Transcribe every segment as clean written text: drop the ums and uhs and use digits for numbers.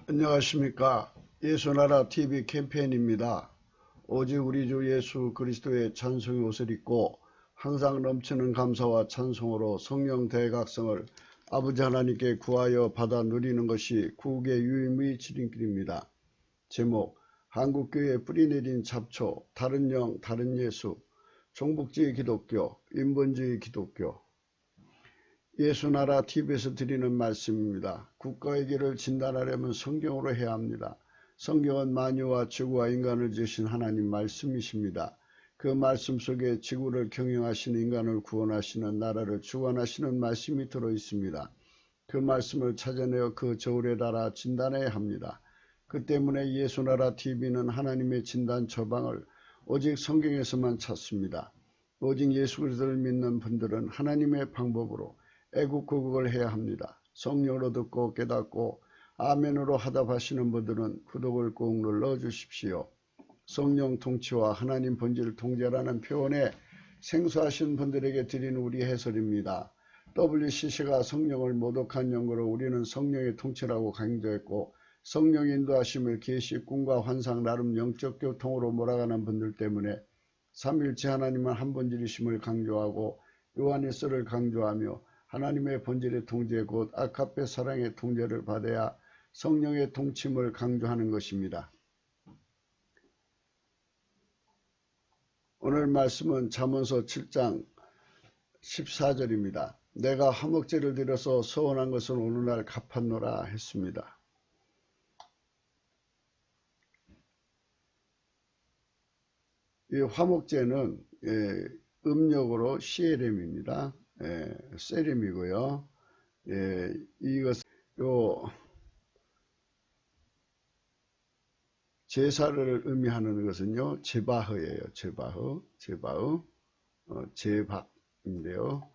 안녕하십니까. 예수나라 TV 캠페인입니다. 오직 우리 주 예수 그리스도의 찬송의 옷을 입고 항상 넘치는 감사와 찬송으로 성령 대각성을 아버지 하나님께 구하여 받아 누리는 것이 구국의 유임의 지름길입니다. 제목, 한국교회 뿌리내린 잡초, 다른 영, 다른 예수, 종북주의 기독교, 인본주의 기독교. 예수나라 TV에서 드리는 말씀입니다. 국가의 길을 진단하려면 성경으로 해야 합니다. 성경은 만유와 지구와 인간을 지으신 하나님 말씀이십니다. 그 말씀 속에 지구를 경영하시는 인간을 구원하시는 나라를 주관하시는 말씀이 들어있습니다. 그 말씀을 찾아내어 그 저울에 달아 진단해야 합니다. 그 때문에 예수나라 TV는 하나님의 진단 처방을 오직 성경에서만 찾습니다. 오직 예수 그리스도를 믿는 분들은 하나님의 방법으로 애국구국을 해야 합니다. 성령으로 듣고 깨닫고 아멘으로 하답하시는 분들은 구독을 꼭 눌러주십시오. 성령 통치와 하나님 본질 통제라는 표현에 생소하신 분들에게 드리는 우리 해설입니다. WCC가 성령을 모독한 연구로 우리는 성령의 통치라고 강조했고, 성령의 인도하심을 계시, 꿈과 환상, 나름 영적 교통으로 몰아가는 분들 때문에 삼일체 하나님은 한 본질이심을 강조하고 요한일서를 강조하며 하나님의 본질의 통제 곧 아카페 사랑의 통제를 받아야 성령의 통침을 강조하는 것입니다. 오늘 말씀은 잠언서 7장 14절입니다. 내가 화목제를 드려서 서원한 것은 오늘날 갚았노라 했습니다. 이 화목제는 음력으로 CLM입니다. 세림이고요. 이것은 제사를 의미하는 것은요, 제바흐예요. 제박인데요.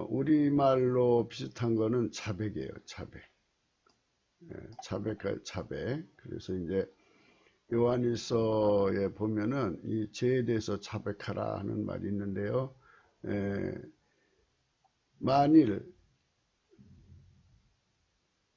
우리말로 비슷한 거는 자백이에요. 자백. 그래서 이제 요한일서에 보면은 이 죄에 대해서 자백하라 하는 말이 있는데요. 만일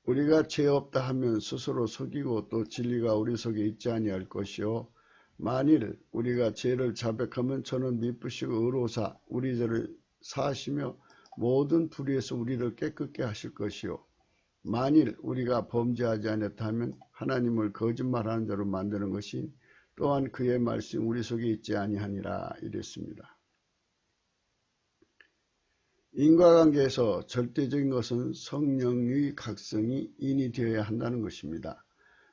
우리가 죄 없다 하면 스스로 속이고 또 진리가 우리 속에 있지 아니할 것이요, 만일 우리가 죄를 자백하면 저는 미쁘시고 의로사 우리 죄를 사하시며 모든 불의에서 우리를 깨끗게 하실 것이요, 만일 우리가 범죄하지 않았다 하면 하나님을 거짓말하는 자로 만드는 것이 또한 그의 말씀 우리 속에 있지 아니하니라 이랬습니다. 인과관계에서 절대적인 것은 성령의 각성이 인이 되어야 한다는 것입니다.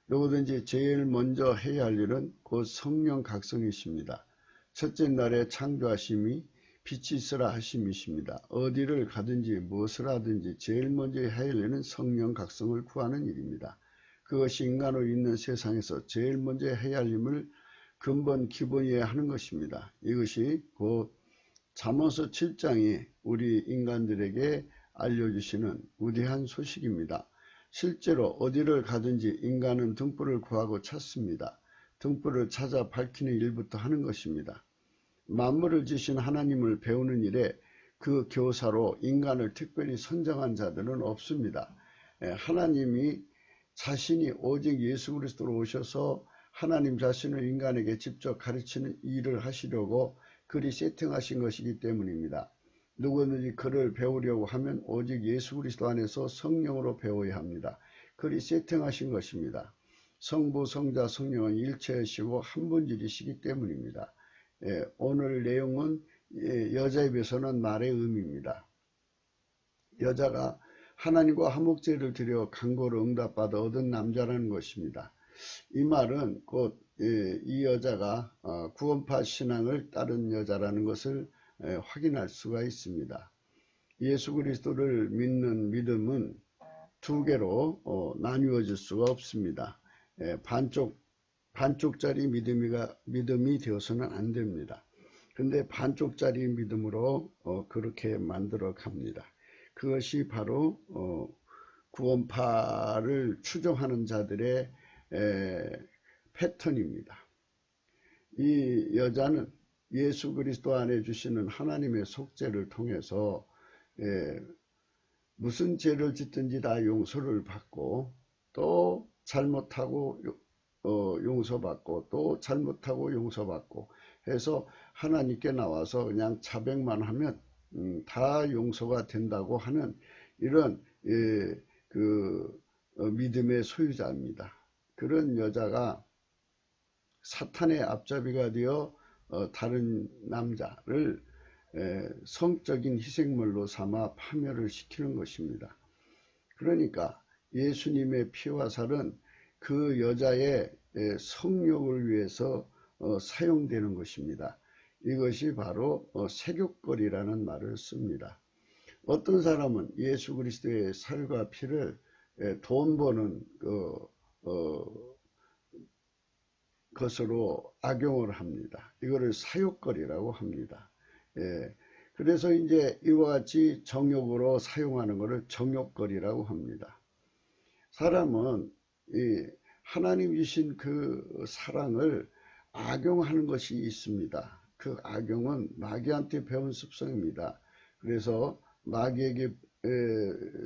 누구든지 제일 먼저 해야 할 일은 곧 성령 각성이십니다. 첫째 날에 창조하심이 빛이 있으라 하심이십니다. 어디를 가든지 무엇을 하든지 제일 먼저 해야 할 일은 성령 각성을 구하는 일입니다. 그것이 인간으로 있는 세상에서 제일 먼저 해야 할 일을 근본 기본이어야 하는 것입니다. 이것이 곧 잠언서 7장이 우리 인간들에게 알려주시는 위대한 소식입니다. 실제로 어디를 가든지 인간은 등불을 구하고 찾습니다. 등불을 찾아 밝히는 일부터 하는 것입니다. 만물을 지으신 하나님을 배우는 일에 그 교사로 인간을 특별히 선정한 자들은 없습니다. 하나님이 자신이 오직 예수 그리스도로 오셔서 하나님 자신을 인간에게 직접 가르치는 일을 하시려고 그리 세팅하신 것이기 때문입니다. 누구든지 그를 배우려고 하면 오직 예수 그리스도 안에서 성령으로 배워야 합니다. 그리 세팅하신 것입니다. 성부, 성자, 성령은 일체이시고 한 본질이시기 때문입니다. 오늘 내용은 여자에 비해서는 말의 의미입니다. 여자가 하나님과 화목제를 드려 간구를 응답받아 얻은 남자라는 것입니다. 이 말은 곧 이 여자가 구원파 신앙을 따른 여자라는 것을 확인할 수가 있습니다. 예수 그리스도를 믿는 믿음은 두 개로 나뉘어질 수가 없습니다. 반쪽짜리 믿음이 되어서는 안 됩니다. 그런데 반쪽짜리 믿음으로 그렇게 만들어 갑니다. 그것이 바로 구원파를 추종하는 자들의 패턴입니다. 이 여자는 예수 그리스도 안에 주시는 하나님의 속죄를 통해서 무슨 죄를 짓든지 다 용서를 받고 또 잘못하고 용서받고 또 잘못하고 용서받고 해서 하나님께 나와서 그냥 자백만 하면 다 용서가 된다고 하는 이런 믿음의 소유자입니다. 그런 여자가 사탄의 앞잡이가 되어 다른 남자를 성적인 희생물로 삼아 파멸을 시키는 것입니다. 그러니까 예수님의 피와 살은 그 여자의 성욕을 위해서 사용되는 것입니다. 이것이 바로 색욕거리라는 말을 씁니다. 어떤 사람은 예수 그리스도의 살과 피를 돈 버는 것으로 악용을 합니다. 이거를 사욕거리라고 합니다. 그래서 이제 이와 같이 정욕으로 사용하는 것을 정욕거리라고 합니다. 사람은 하나님 주신 그 사랑을 악용하는 것이 있습니다. 그 악용은 마귀한테 배운 습성입니다. 그래서 마귀에게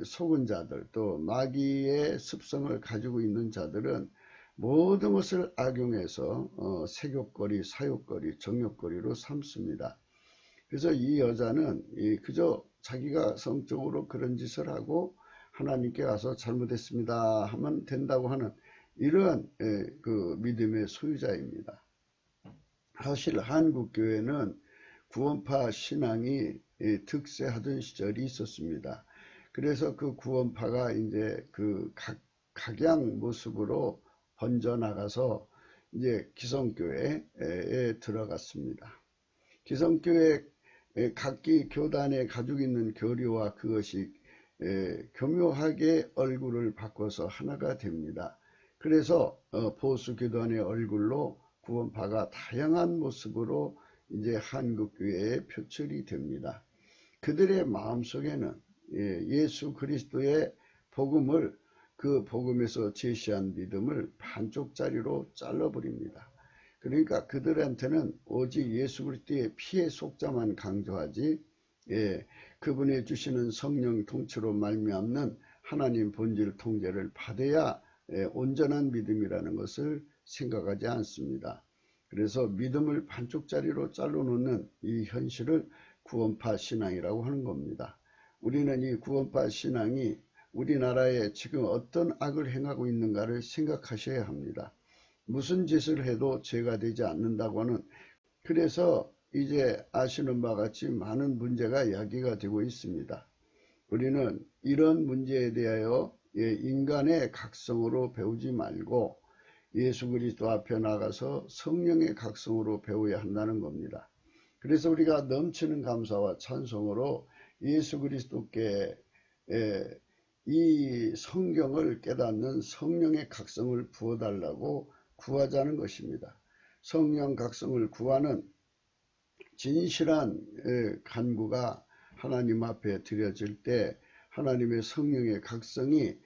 속은 자들, 또 마귀의 습성을 가지고 있는 자들은 모든 것을 악용해서 색욕거리, 사욕거리, 정욕거리로 삼습니다. 그래서 이 여자는 그저 자기가 성적으로 그런 짓을 하고 하나님께 가서 잘못했습니다 하면 된다고 하는 이런 그 믿음의 소유자입니다. 사실 한국교회는 구원파 신앙이 득세하던 시절이 있었습니다. 그래서 그 구원파가 이제 그 각양 모습으로 번져나가서 이제 기성교회에 들어갔습니다. 기성교회 각기 교단에 가지고 있는 교리와 그것이 교묘하게 얼굴을 바꿔서 하나가 됩니다. 그래서 보수 교단의 얼굴로 구원파가 다양한 모습으로 이제 한국교회에 표출이 됩니다. 그들의 마음속에는 예수 그리스도의 복음을 그 복음에서 제시한 믿음을 반쪽짜리로 잘라버립니다. 그러니까 그들한테는 오직 예수 그리스도의 피의 속자만 강조하지 그분이 주시는 성령 통치로 말미암는 하나님 본질 통제를 받아야 온전한 믿음이라는 것을 생각하지 않습니다. 그래서 믿음을 반쪽짜리로 잘라놓는 이 현실을 구원파 신앙이라고 하는 겁니다. 우리는 이 구원파 신앙이 우리나라에 지금 어떤 악을 행하고 있는가를 생각하셔야 합니다. 무슨 짓을 해도 죄가 되지 않는다고 하는, 그래서 이제 아시는 바와 같이 많은 문제가 야기가 되고 있습니다. 우리는 이런 문제에 대하여 인간의 각성으로 배우지 말고 예수 그리스도 앞에 나가서 성령의 각성으로 배워야 한다는 겁니다. 그래서 우리가 넘치는 감사와 찬송으로 예수 그리스도께 이 성경을 깨닫는 성령의 각성을 부어달라고 구하자는 것입니다. 성령 각성을 구하는 진실한 간구가 하나님 앞에 드려질 때 하나님의 성령의 각성이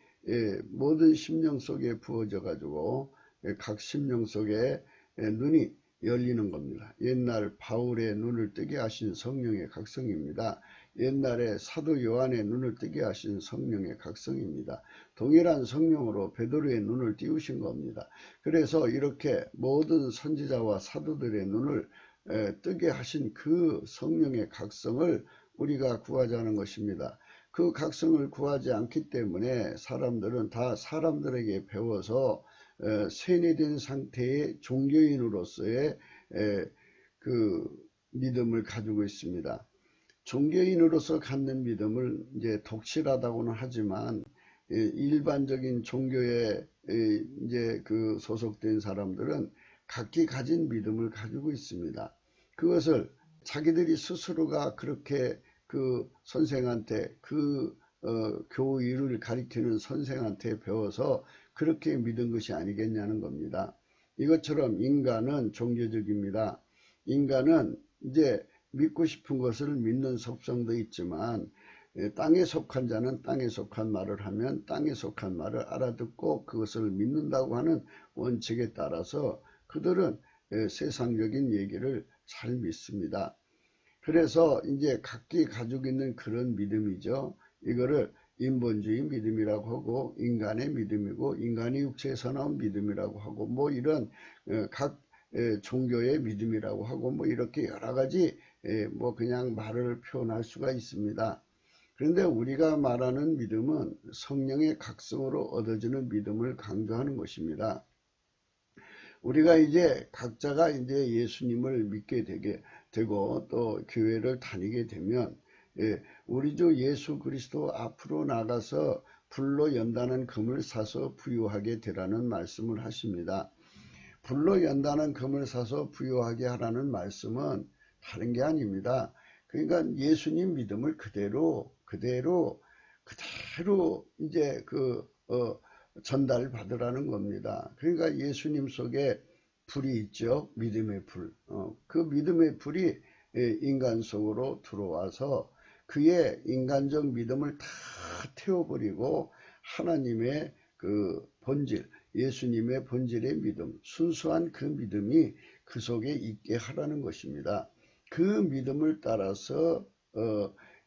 모든 심령 속에 부어져 가지고 각 심령 속에 눈이 열리는 겁니다. 옛날 바울의 눈을 뜨게 하신 성령의 각성입니다. 옛날에 사도 요한의 눈을 뜨게 하신 성령의 각성입니다. 동일한 성령으로 베드로의 눈을 띄우신 겁니다. 그래서 이렇게 모든 선지자와 사도들의 눈을 뜨게 하신 그 성령의 각성을 우리가 구하자는 것입니다. 그 각성을 구하지 않기 때문에 사람들은 다 사람들에게 배워서 세뇌된 상태의 종교인으로서의 그 믿음을 가지고 있습니다. 종교인으로서 갖는 믿음을 이제 독실하다고는 하지만 일반적인 종교에 이제 그 소속된 사람들은 각기 가진 믿음을 가지고 있습니다. 그것을 자기들이 스스로가 그렇게 그 선생한테 교의를 가리키는 선생한테 배워서 그렇게 믿은 것이 아니겠냐는 겁니다. 이것처럼 인간은 종교적입니다. 인간은 이제 믿고 싶은 것을 믿는 속성도 있지만 땅에 속한 자는 땅에 속한 말을 하면 땅에 속한 말을 알아듣고 그것을 믿는다고 하는 원칙에 따라서 그들은 세상적인 얘기를 잘 믿습니다. 그래서 이제 각기 가지고 있는 그런 믿음이죠. 이거를 인본주의 믿음이라고 하고 인간의 믿음이고 인간의 육체에서 나온 믿음이라고 하고 뭐 이런 각 종교의 믿음이라고 하고 뭐 이렇게 여러 가지 뭐 그냥 말을 표현할 수가 있습니다. 그런데 우리가 말하는 믿음은 성령의 각성으로 얻어지는 믿음을 강조하는 것입니다. 우리가 이제 각자가 이제 예수님을 믿게 되고 또 교회를 다니게 되면 우리 주 예수 그리스도 앞으로 나가서 불로 연다는 금을 사서 부유하게 되라는 말씀을 하십니다. 불로 연다는 금을 사서 부유하게 하라는 말씀은 다른 게 아닙니다. 그러니까 예수님 믿음을 그대로 이제 전달받으라는 겁니다. 그러니까 예수님 속에 불이 있죠. 믿음의 불. 그 믿음의 불이 인간 속으로 들어와서 그의 인간적 믿음을 다 태워버리고 하나님의 그 본질, 예수님의 본질의 믿음, 순수한 그 믿음이 그 속에 있게 하라는 것입니다. 그 믿음을 따라서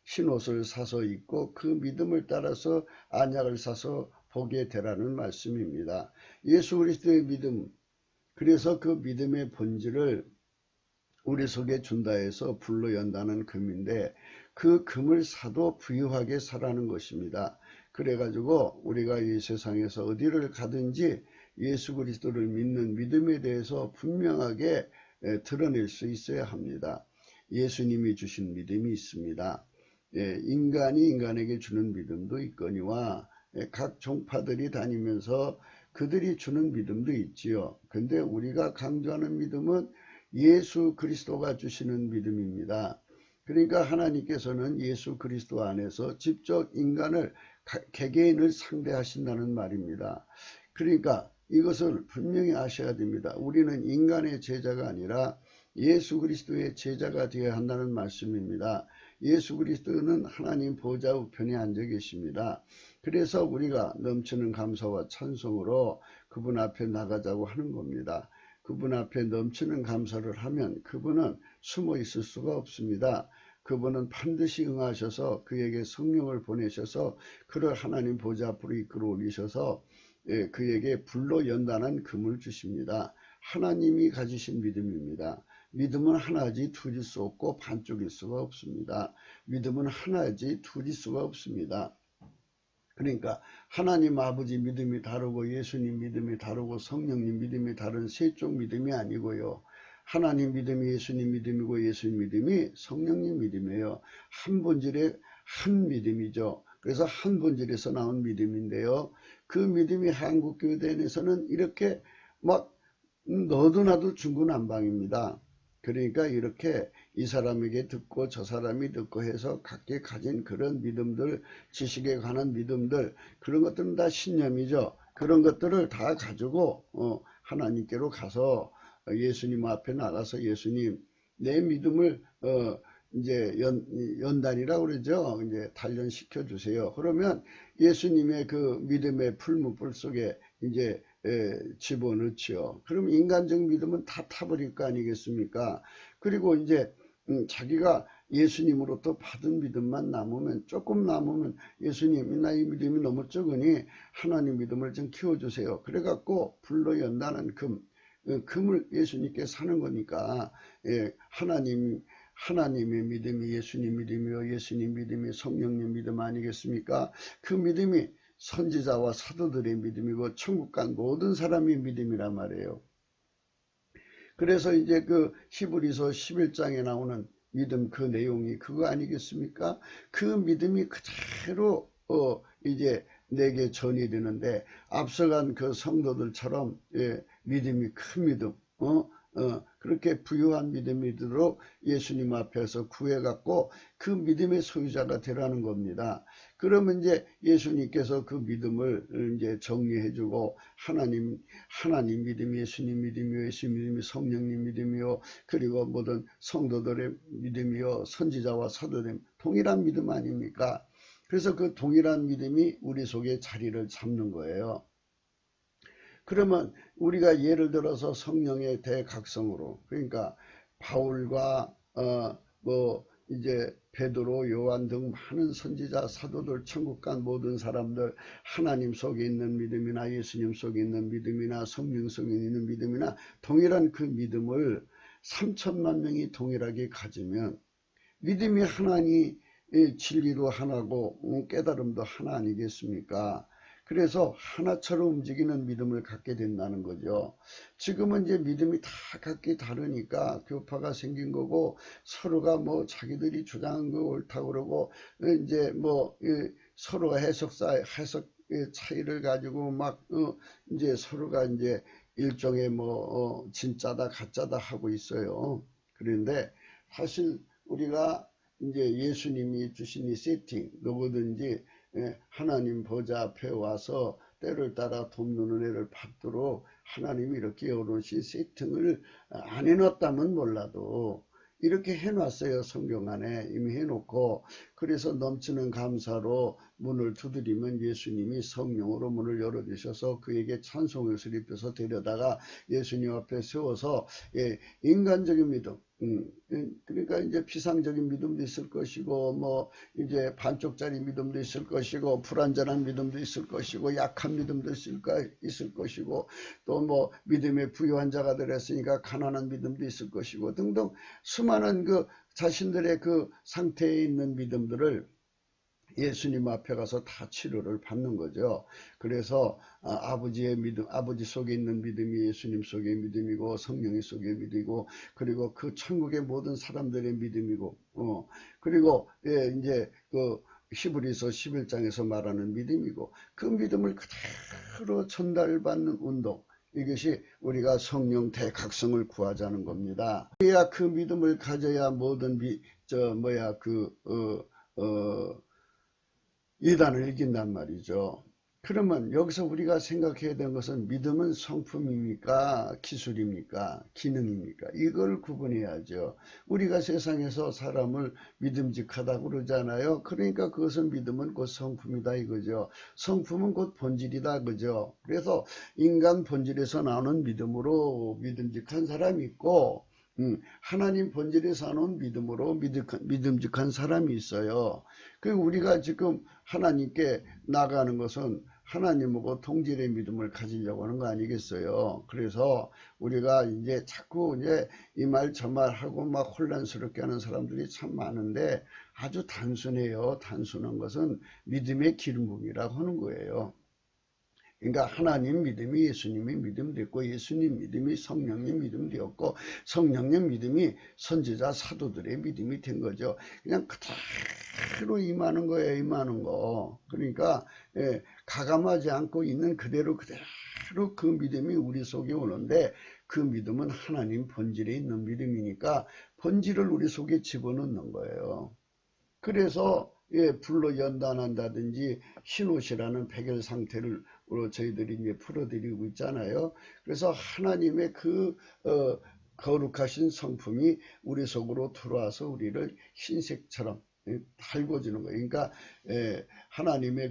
흰옷을 사서 입고 그 믿음을 따라서 안약을 사서 보게 되라는 말씀입니다. 예수 그리스도의 믿음, 그래서 그 믿음의 본질을 우리 속에 준다 해서 불로 연다는 금인데 그 금을 사도 부유하게 사라는 것입니다. 그래가지고 우리가 이 세상에서 어디를 가든지 예수 그리스도를 믿는 믿음에 대해서 분명하게 드러낼 수 있어야 합니다. 예수님이 주신 믿음이 있습니다. 인간이 인간에게 주는 믿음도 있거니와 각 종파들이 다니면서 그들이 주는 믿음도 있지요. 근데 우리가 강조하는 믿음은 예수 그리스도가 주시는 믿음입니다. 그러니까 하나님께서는 예수 그리스도 안에서 직접 인간을 개개인을 상대하신다는 말입니다. 그러니까 이것을 분명히 아셔야 됩니다. 우리는 인간의 제자가 아니라 예수 그리스도의 제자가 되어야 한다는 말씀입니다. 예수 그리스도는 하나님 보좌 우편에 앉아 계십니다. 그래서 우리가 넘치는 감사와 찬송으로 그분 앞에 나가자고 하는 겁니다. 그분 앞에 넘치는 감사를 하면 그분은 숨어 있을 수가 없습니다. 그분은 반드시 응하셔서 그에게 성령을 보내셔서 그를 하나님 보좌 앞으로 이끌어 올리셔서 그에게 불로 연단한 금을 주십니다. 하나님이 가지신 믿음입니다. 믿음은 하나지 둘일 수 없고 반쪽일 수가 없습니다. 믿음은 하나지 둘일 수가 없습니다. 그러니까 하나님 아버지 믿음이 다르고 예수님 믿음이 다르고 성령님 믿음이 다른 세 쪽 믿음이 아니고요. 하나님 믿음이 예수님 믿음이고 예수님 믿음이 성령님 믿음이에요. 한 본질의 한 믿음이죠. 그래서 한 본질에서 나온 믿음인데요. 그 믿음이 한국교회에서는 이렇게 막 너도 나도 중구난방입니다. 그러니까 이렇게 이 사람에게 듣고 저 사람이 듣고 해서 각기 가진 그런 믿음들, 지식에 관한 믿음들, 그런 것들은 다 신념이죠. 그런 것들을 다 가지고 하나님께로 가서 예수님 앞에 나가서 예수님 내 믿음을 이제 연단이라고 그러죠. 이제 단련시켜 주세요. 그러면 예수님의 그 믿음의 풀무불 속에 이제 집어넣지요. 그럼 인간적 믿음은 다 타버릴 거 아니겠습니까? 그리고 이제 자기가 예수님으로부터 받은 믿음만 남으면 조금 남으면 예수님 나 이 믿음이 너무 적으니 하나님 믿음을 좀 키워주세요. 그래갖고 불로 연다는 금을 예수님께 사는 거니까 하나님의 믿음이 예수님 믿음이요 예수님 믿음이 성령님 믿음 아니겠습니까? 그 믿음이 선지자와 사도들의 믿음이고 천국 간 모든 사람의 믿음이란 말이에요. 그래서 이제 그 히브리서 11장에 나오는 믿음 그 내용이 그거 아니겠습니까? 그 믿음이 그대로 이제 내게 전이 되는데 앞서간 그 성도들처럼 믿음이 큰 믿음 그렇게 부유한 믿음이 되도록 예수님 앞에서 구해갖고 그 믿음의 소유자가 되라는 겁니다. 그러면 이제 예수님께서 그 믿음을 이제 정리해주고 하나님 믿음이 예수님 믿음이요, 예수 믿음이 성령님 믿음이요, 그리고 모든 성도들의 믿음이요, 선지자와 사도들 동일한 믿음 아닙니까? 그래서 그 동일한 믿음이 우리 속에 자리를 잡는 거예요. 그러면 우리가 예를 들어서 성령의 대각성으로 그러니까 바울과 뭐 이제 베드로, 요한 등 많은 선지자, 사도들, 천국 간 모든 사람들, 하나님 속에 있는 믿음이나 예수님 속에 있는 믿음이나 성령 속에 있는 믿음이나 동일한 그 믿음을 3천만 명이 동일하게 가지면 믿음이 하나니 진리도 하나고 깨달음도 하나 아니겠습니까? 그래서 하나처럼 움직이는 믿음을 갖게 된다는 거죠. 지금은 이제 믿음이 다 각기 다르니까 교파가 생긴 거고 서로가 뭐 자기들이 주장한 거 옳다고 그러고 이제 뭐 서로가 해석 차이를 가지고 막 이제 서로가 이제 일종의 뭐 진짜다 가짜다 하고 있어요. 그런데 사실 우리가 이제 예수님이 주신 이 세팅, 누구든지 하나님 보좌 앞에 와서 때를 따라 돕는 은혜를 받도록 하나님이 이렇게 여럿이 세팅을 안 해놨다면 몰라도 이렇게 해놨어요. 성경 안에 이미 해놓고, 그래서 넘치는 감사로 문을 두드리면 예수님이 성령으로 문을 열어주셔서 그에게 찬송을 입혀서 데려다가 예수님 앞에 세워서 인간적인 믿음, 그러니까 이제 피상적인 믿음도 있을 것이고 뭐 이제 반쪽짜리 믿음도 있을 것이고 불완전한 믿음도 있을 것이고 약한 믿음도 있을 것이고 또 뭐 믿음의 부유한 자가 되었으니까 가난한 믿음도 있을 것이고 등등 수많은 그 자신들의 그 상태에 있는 믿음들을 예수님 앞에 가서 다 치료를 받는 거죠. 그래서 아버지의 믿음, 아버지 속에 있는 믿음이 예수님 속의 믿음이고 성령의 속의 믿음이고 그리고 그 천국의 모든 사람들의 믿음이고 그리고 이제 그 히브리서 11장에서 말하는 믿음이고 그 믿음을 그대로 전달받는 운동, 이것이 우리가 성령 대각성을 구하자는 겁니다. 그래야 그 믿음을 가져야 모든 이단을 이긴단 말이죠. 그러면 여기서 우리가 생각해야 되는 것은 믿음은 성품입니까? 기술입니까? 기능입니까? 이걸 구분해야죠. 우리가 세상에서 사람을 믿음직하다고 그러잖아요. 그러니까 그것은 믿음은 곧 성품이다 이거죠. 성품은 곧 본질이다 그죠. 그래서 인간 본질에서 나오는 믿음으로 믿음직한 사람이 있고 하나님 본질에서 나오는 믿음으로 믿음직한 사람이 있어요. 그 우리가 지금 하나님께 나가는 것은 하나님하고 동질의 믿음을 가지려고 하는 거 아니겠어요. 그래서 우리가 이제 자꾸 이제 이 말 저 말 하고 막 혼란스럽게 하는 사람들이 참 많은데 아주 단순해요. 단순한 것은 믿음의 기름 부음이라고 하는 거예요. 그러니까 하나님 믿음이 예수님의 믿음 됐고 예수님 믿음이 성령의 믿음 되었고 성령의 믿음이 선지자 사도들의 믿음이 된 거죠. 그냥 그대로 임하는 거예요. 임하는 거. 그러니까 가감하지 않고 있는 그대로 그 믿음이 우리 속에 오는데 그 믿음은 하나님 본질에 있는 믿음이니까 본질을 우리 속에 집어넣는 거예요. 그래서 불로 연단한다든지 흰옷이라는 백열 상태를 저희들이 이제 풀어드리고 있잖아요. 그래서 하나님의 그 거룩하신 성품이 우리 속으로 들어와서 우리를 흰색처럼 달궈주는 거예요. 그러니까 하나님의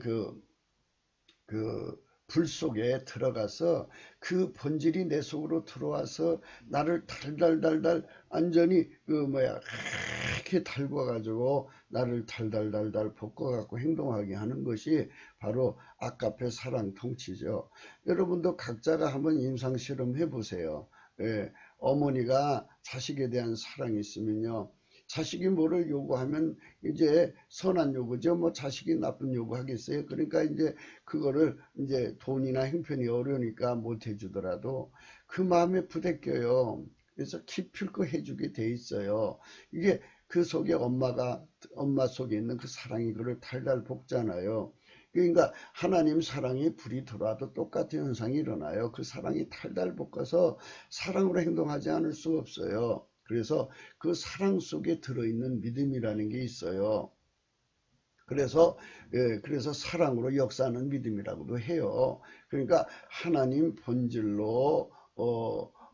불 속에 들어가서 그 본질이 내 속으로 들어와서 나를 달달달달 완전히 이렇게 달궈가지고 나를 달달달달 볶아갖고 행동하게 하는 것이 바로 아까페 사랑 통치죠. 여러분도 각자가 한번 임상실험 해보세요. 어머니가 자식에 대한 사랑이 있으면요. 자식이 뭐를 요구하면 이제 선한 요구죠. 뭐 자식이 나쁜 요구하겠어요. 그러니까 이제 그거를 이제 돈이나 형편이 어려우니까 못 해주더라도 그 마음에 부대껴요. 그래서 기필코 해주게 돼 있어요. 이게 그 속에 엄마 속에 있는 그 사랑이 그를 달달 볶잖아요. 그러니까 하나님 사랑에 불이 들어와도 똑같은 현상이 일어나요. 그 사랑이 달달 볶아서 사랑으로 행동하지 않을 수가 없어요. 그래서 그 사랑 속에 들어있는 믿음이라는 게 있어요. 그래서 사랑으로 역사하는 믿음이라고도 해요. 그러니까 하나님 본질로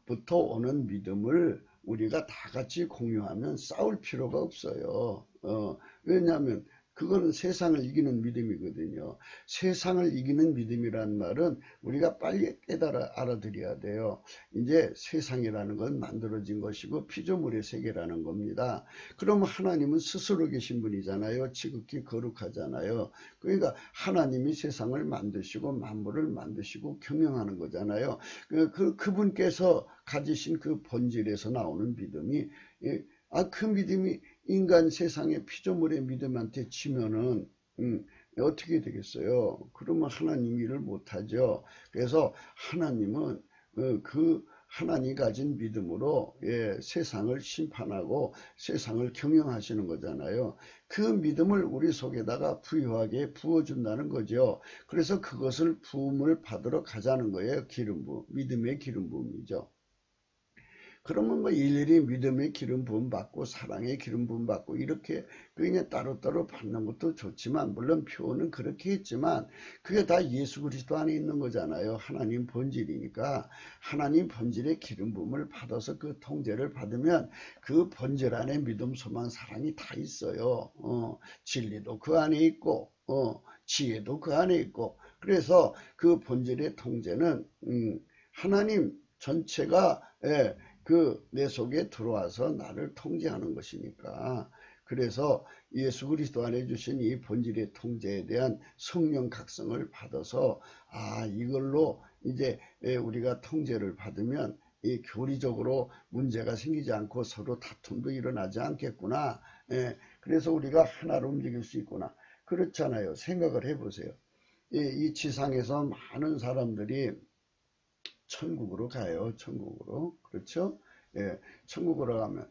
부터 오는 믿음을 우리가 다 같이 공유하면 싸울 필요가 없어요. 왜냐하면 그거는 세상을 이기는 믿음이거든요. 세상을 이기는 믿음이란 말은 우리가 빨리 알아들여야 돼요. 이제 세상이라는 건 만들어진 것이고 피조물의 세계라는 겁니다. 그럼 하나님은 스스로 계신 분이잖아요. 지극히 거룩하잖아요. 그러니까 하나님이 세상을 만드시고 만물을 만드시고 경영하는 거잖아요. 그분께서 가지신 그 본질에서 나오는 믿음이, 그 믿음이 인간 세상의 피조물의 믿음한테 지면은 어떻게 되겠어요? 그러면 하나님 일을 못하죠. 그래서 하나님은 그 하나님이 가진 믿음으로 세상을 심판하고 세상을 경영하시는 거잖아요. 그 믿음을 우리 속에다가 부유하게 부어준다는 거죠. 그래서 그것을 부음을 받으러 가자는 거예요. 기름 부음, 믿음의 기름 부음이죠. 그러면 뭐 일일이 믿음의 기름 부음 받고 사랑의 기름 부음 받고 이렇게 그냥 따로따로 받는 것도 좋지만, 물론 표현은 그렇게 했지만 그게 다 예수 그리스도 안에 있는 거잖아요. 하나님 본질이니까 하나님 본질의 기름 부음을 받아서 그 통제를 받으면 그 본질 안에 믿음, 소망, 사랑이 다 있어요. 진리도 그 안에 있고 지혜도 그 안에 있고, 그래서 그 본질의 통제는 하나님 전체가 내 속에 들어와서 나를 통제하는 것이니까. 그래서 예수 그리스도 안에 주신 이 본질의 통제에 대한 성령 각성을 받아서 이걸로 이제 우리가 통제를 받으면 이 교리적으로 문제가 생기지 않고 서로 다툼도 일어나지 않겠구나. 그래서 우리가 하나로 움직일 수 있구나. 그렇잖아요. 생각을 해보세요. 이 지상에서 많은 사람들이 천국으로 가요. 천국으로. 그렇죠? 천국으로 가면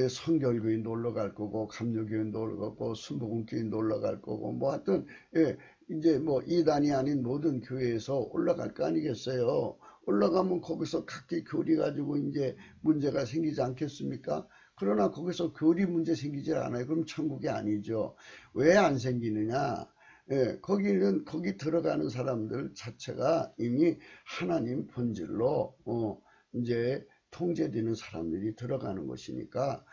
성결교회 놀러 갈 거고, 감료교회 놀러 가고, 순복음교회 놀러 갈 거고, 뭐 하여튼 이제 뭐 이단이 아닌 모든 교회에서 올라갈 거 아니겠어요. 올라가면 거기서 각기 교리 가지고 이제 문제가 생기지 않겠습니까? 그러나 거기서 교리 문제 생기질 않아요. 그럼 천국이 아니죠. 왜 안 생기느냐? 거기 들어가는 사람들 자체가 이미 하나님 본질로 이제 통제되는 사람들이 들어가는 것이니까.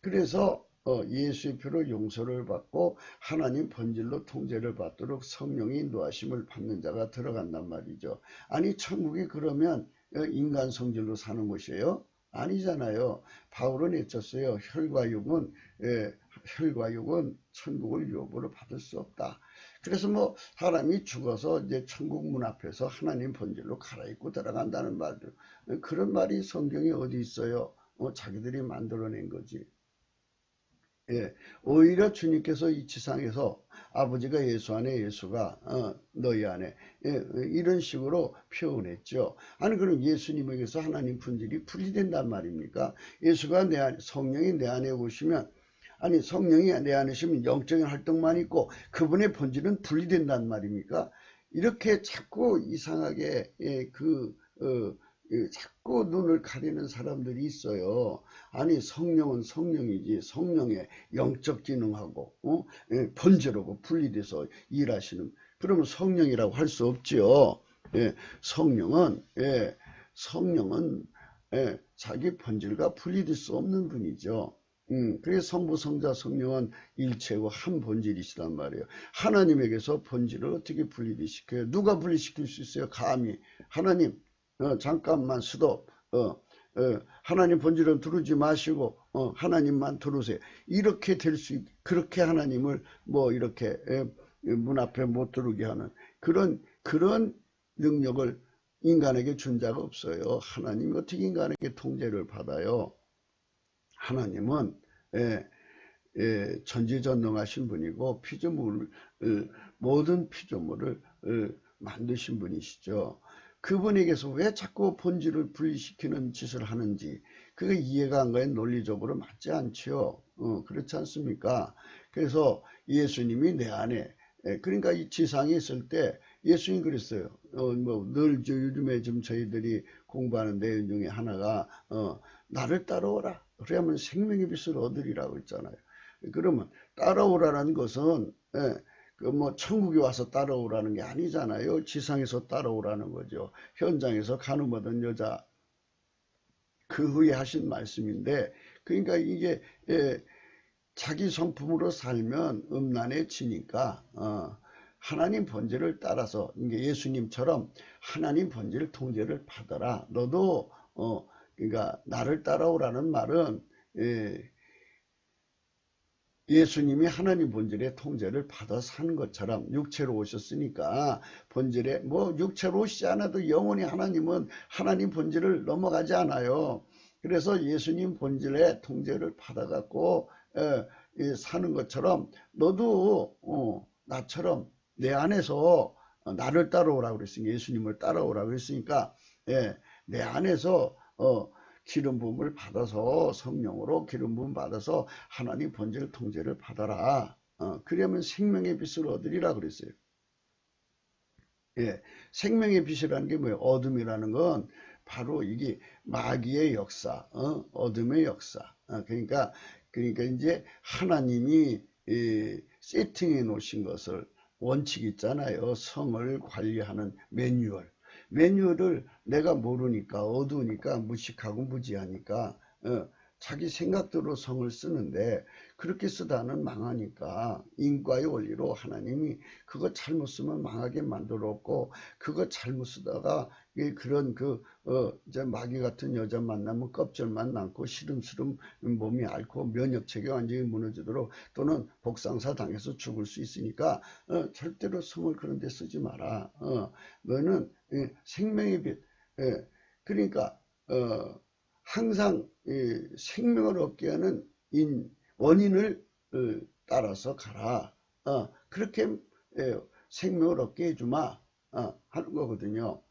그래서 예수의 피로 용서를 받고 하나님 본질로 통제를 받도록 성령의 인도하심을 받는 자가 들어간단 말이죠. 아니 천국이 그러면 인간 성질로 사는 것이에요? 아니잖아요. 바울은 외쳤어요. 혈과 육은 천국을 유업으로 받을 수 없다. 그래서 뭐 사람이 죽어서 이제 천국 문 앞에서 하나님 본질로 갈아입고 들어간다는 말들, 그런 말이 성경에 어디 있어요? 자기들이 만들어낸 거지. 오히려 주님께서 이 지상에서 아버지가 예수 안에, 예수가 너희 안에, 이런 식으로 표현했죠. 아니 그럼 예수님에게서 하나님 본질이 분리된단 말입니까? 예수가 내 안에, 성령이 내 안에 오시면, 아니 성령이 내 안에 있으면 영적인 활동만 있고 그분의 본질은 분리된단 말입니까? 이렇게 자꾸 이상하게 자꾸 눈을 가리는 사람들이 있어요. 아니 성령은 성령이지, 성령의 영적 기능하고 본질하고 분리돼서 일하시는, 그러면 성령이라고 할 수 없지요. 성령은 자기 본질과 분리될 수 없는 분이죠. 그래서 성부, 성자, 성령은 일체고 한 본질이시단 말이에요. 하나님에게서 본질을 어떻게 분리시켜요? 누가 분리시킬 수 있어요? 감히. 하나님, 잠깐만 스톱. 하나님 본질은 두르지 마시고 하나님만 두르세요. 이렇게 그렇게 하나님을 뭐 이렇게 문 앞에 못 두르게 하는 그런 능력을 인간에게 준 자가 없어요. 하나님이 어떻게 인간에게 통제를 받아요? 하나님은 전지전능하신 분이고 모든 피조물을 만드신 분이시죠. 그분에게서 왜 자꾸 본질을 분리시키는 짓을 하는지 그게 이해가 안 가요. 논리적으로 맞지 않죠. 그렇지 않습니까? 그래서 예수님이 내 안에, 그러니까 이 지상에 있을 때 예수님 그랬어요. 늘 요즘에 좀 저희들이 공부하는 내용 중에 하나가 나를 따라오라. 그래야만 생명의 빛을 얻으리라고 했잖아요. 그러면 따라오라는 것은 뭐 천국에 와서 따라오라는 게 아니잖아요. 지상에서 따라오라는 거죠. 현장에서 간음 얻은 여자 그 후에 하신 말씀인데, 그러니까 이게 자기 성품으로 살면 음란에 지니까 하나님 본질을 따라서 이게 예수님처럼 하나님 본질 통제를 받아라. 너도 그러니까 나를 따라오라는 말은 예수님이 하나님 본질의 통제를 받아 사는 것처럼 육체로 오셨으니까 본질에 뭐 육체로 오시지 않아도 영원히 하나님은 하나님 본질을 넘어가지 않아요. 그래서 예수님 본질의 통제를 받아갖고 사는 것처럼 너도 나처럼 내 안에서 나를 따라오라고 그랬으니까 예수님을 따라오라고 그랬으니까 내 안에서 기름 부음을 받아서 성령으로 기름 부음 받아서 하나님 본질 통제를 받아라. 그러면 생명의 빛을 얻으리라 그랬어요. 생명의 빛이라는 게 뭐예요? 어둠이라는 건 바로 이게 마귀의 역사, 어둠의 역사. 그러니까 이제 하나님이 세팅해 놓으신 것을 원칙 있잖아요. 성을 관리하는 매뉴얼을 내가 모르니까 어두우니까 무식하고 무지하니까 자기 생각대로 성을 쓰는데 그렇게 쓰다는 망하니까 인과의 원리로 하나님이 그거 잘못 쓰면 망하게 만들었고 그거 잘못 쓰다가 그런 이제 마귀 같은 여자 만나면 껍질만 남고 시름시름 몸이 앓고 면역체계 완전히 무너지도록 또는 복상사 당해서 죽을 수 있으니까 절대로 성을 그런 데 쓰지 마라. 너는 생명의 빛. 그러니까 항상 생명을 얻게 하는 원인을 따라서 가라. 그렇게 생명을 얻게 해주마 하는 거거든요.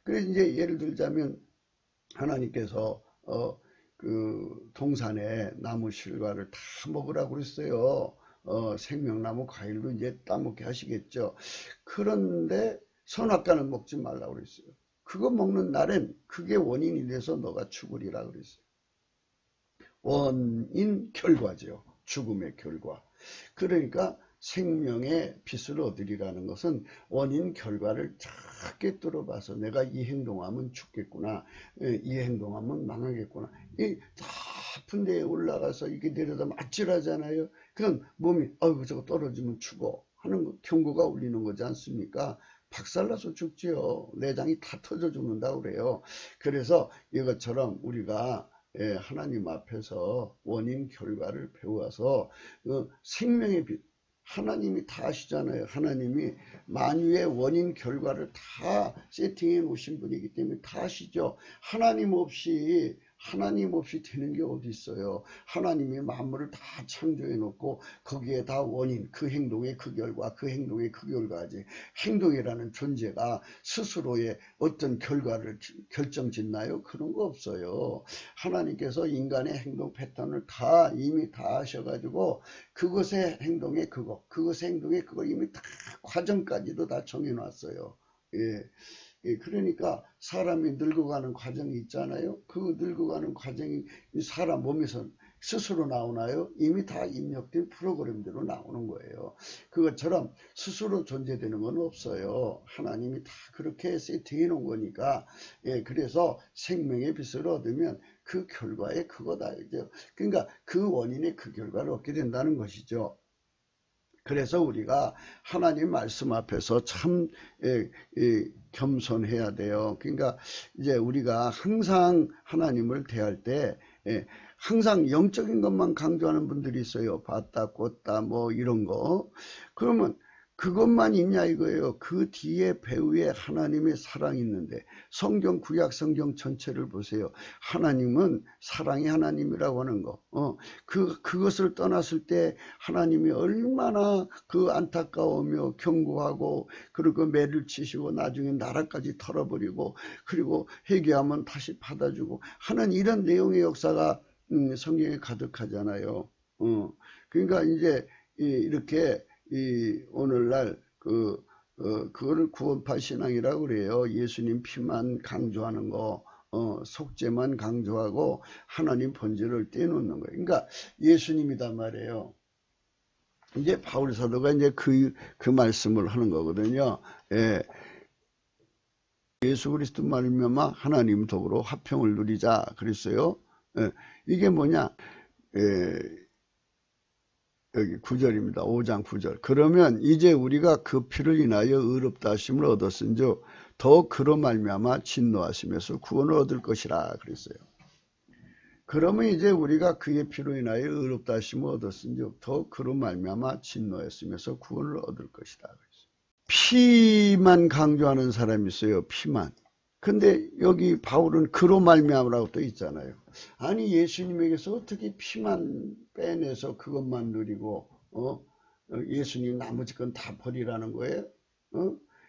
그래서 이제 예를 들자면 하나님께서 그 동산에 나무 실과를 다 먹으라고 그랬어요. 생명나무 과일도 이제 따먹게 하시겠죠. 그런데 선악과는 먹지 말라고 그랬어요. 그거 먹는 날엔 그게 원인이 돼서 너가 죽으리라 그랬어요. 원인 결과죠. 죽음의 결과. 그러니까 생명의 빛을 얻으리라는 것은 원인 결과를 작게 뚫어봐서 내가 이 행동하면 죽겠구나. 이 행동하면 망하겠구나. 이 높은 데에 올라가서 이렇게 내려다 아찔하잖아요. 그럼 몸이 아이고 저거 떨어지면 죽어 하는 경고가 울리는 거지 않습니까? 박살나서 죽지요. 내장이 다 터져 죽는다고 그래요. 그래서 이것처럼 우리가 하나님 앞에서 원인 결과를 배워서 생명의 빛 하나님이 다 아시잖아요. 하나님이 만유의 원인 결과를 다 세팅해 놓으신 분이기 때문에 다 아시죠. 하나님 없이 되는 게 어디 있어요. 하나님이 만물을 다 창조해 놓고 거기에 다 원인, 그 행동의 그 결과, 그 행동의 그 결과지. 행동이라는 존재가 스스로의 어떤 결과를 결정짓나요? 그런 거 없어요. 하나님께서 인간의 행동 패턴을 다 이미 다 하셔가지고 그것의 행동에 그것의 행동에 그거 이미 다 과정까지도 다 정해놨어요. 그러니까 사람이 늙어가는 과정이 있잖아요. 그 늙어가는 과정이 사람 몸에서 스스로 나오나요? 이미 다 입력된 프로그램대로 나오는 거예요. 그것처럼 스스로 존재되는 건 없어요. 하나님이 다 그렇게 세팅해 놓은 거니까. 그래서 생명의 빛을 얻으면 그 결과에 그거다. 그러니까 그 원인의 그 결과를 얻게 된다는 것이죠. 그래서 우리가 하나님 말씀 앞에서 참 겸손해야 돼요. 그러니까 이제 우리가 항상 하나님을 대할 때 항상 영적인 것만 강조하는 분들이 있어요. 봤다, 꽂다, 뭐 이런 거. 그러면 그것만 있냐 이거예요. 그 뒤에 배후에 하나님의 사랑이 있는데 성경 구약 성경 전체를 보세요. 하나님은 사랑이 하나님이라고 하는 거. 그것을 떠났을 때 하나님이 얼마나 그 안타까우며 경고하고 그리고 매를 치시고 나중에 나라까지 털어버리고 그리고 회개하면 다시 받아주고 하는 이런 내용의 역사가 성경에 가득하잖아요. 그러니까 이제 이렇게 오늘날 그거를 구원파 신앙이라고 그래요. 예수님 피만 강조하는 거, 속죄만 강조하고 하나님 본질을 떼놓는 거예요. 그러니까 예수님이단 말이에요. 이제 바울 사도가 이제 그 말씀을 하는 거거든요. 예수 그리스도 말미암아 하나님 덕으로 화평을 누리자 그랬어요. 이게 뭐냐? 여기 9절입니다. 5장 9절. 그러면 이제 우리가 그 피를 인하여 의롭다 하심을 얻었은즉 더 그로 말미암아 진노하심에서 구원을 얻을 것이라 그랬어요. 그러면 이제 우리가 그의 피로 인하여 의롭다 하심을 얻었은즉 더 그로 말미암아 진노했으면서 구원을 얻을 것이다. 피만 강조하는 사람이 있어요. 피만. 근데 여기 바울은 그로 말미암으라고 또 있잖아요. 아니 예수님에게서 어떻게 피만 빼내서 그것만 누리고 예수님 나머지 건 다 버리라는 거예요?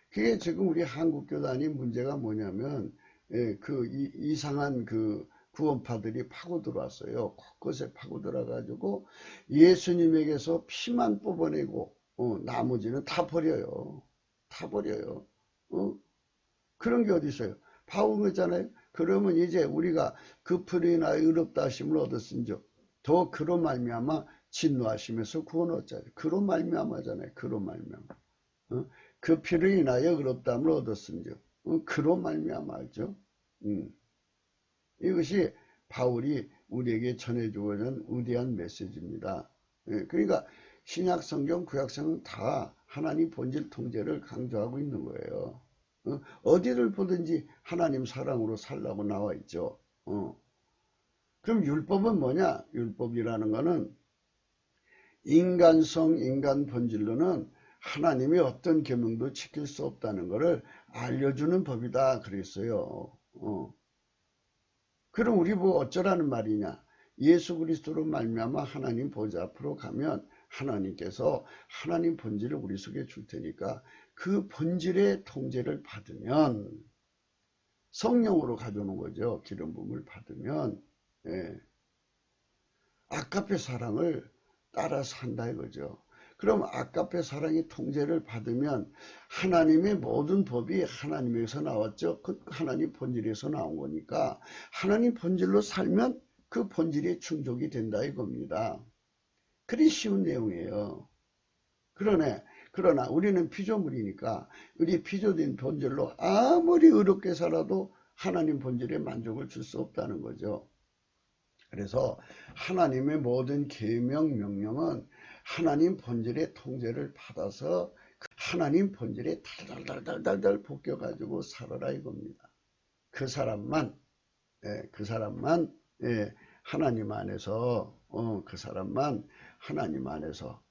그게 지금 우리 한국교단이 문제가 뭐냐면 그 이상한 그 구원파들이 파고 들어왔어요. 곳곳에 파고 들어가지고 예수님에게서 피만 뽑아내고 나머지는 다 버려요. 다 버려요. 그런 게 어디 있어요? 바울은 그랬잖아요. 그러면 이제 우리가 그 피로 인하여 의롭다 하심을 얻었은즉 더 그로 말미암아 진노하심에서 구원 얻자요. 그로 말미암아잖아요. 그로 말미암아. 그 피로 인하여 의롭다함을 얻었은즉 그로 말미암아죠. 이것이 바울이 우리에게 전해주고자 하는 위대한 메시지입니다. 그러니까 신약 성경, 구약 성경 다 하나님 본질 통제를 강조하고 있는 거예요. 어디를 보든지 하나님 사랑으로 살라고 나와 있죠. 그럼 율법은 뭐냐? 율법이라는 거는 인간성, 인간 본질로는 하나님의 어떤 계명도 지킬 수 없다는 것을 알려주는 법이다 그랬어요. 그럼 우리 뭐 어쩌라는 말이냐? 예수 그리스도로 말미암아 하나님 보좌 앞으로 가면 하나님께서 하나님 본질을 우리 속에 줄 테니까 그 본질의 통제를 받으면 성령으로 가져오는 거죠. 기름 부음을 받으면 아까페 사랑을 따라 산다 이거죠. 그럼 아까페 사랑의 통제를 받으면 하나님의 모든 법이 하나님에서 나왔죠. 그 하나님 본질에서 나온 거니까 하나님 본질로 살면 그 본질이 충족이 된다 이겁니다. 그리 쉬운 내용이에요. 그러나 우리는 피조물이니까 우리 피조된 본질로 아무리 의롭게 살아도 하나님 본질에 만족을 줄 수 없다는 거죠. 그래서 하나님의 모든 계명 명령은 하나님 본질의 통제를 받아서 하나님 본질에 달달달달달 벗겨가지고 살아라 이겁니다. 그 사람만 하나님 안에서 그 사람만 하나님 안에서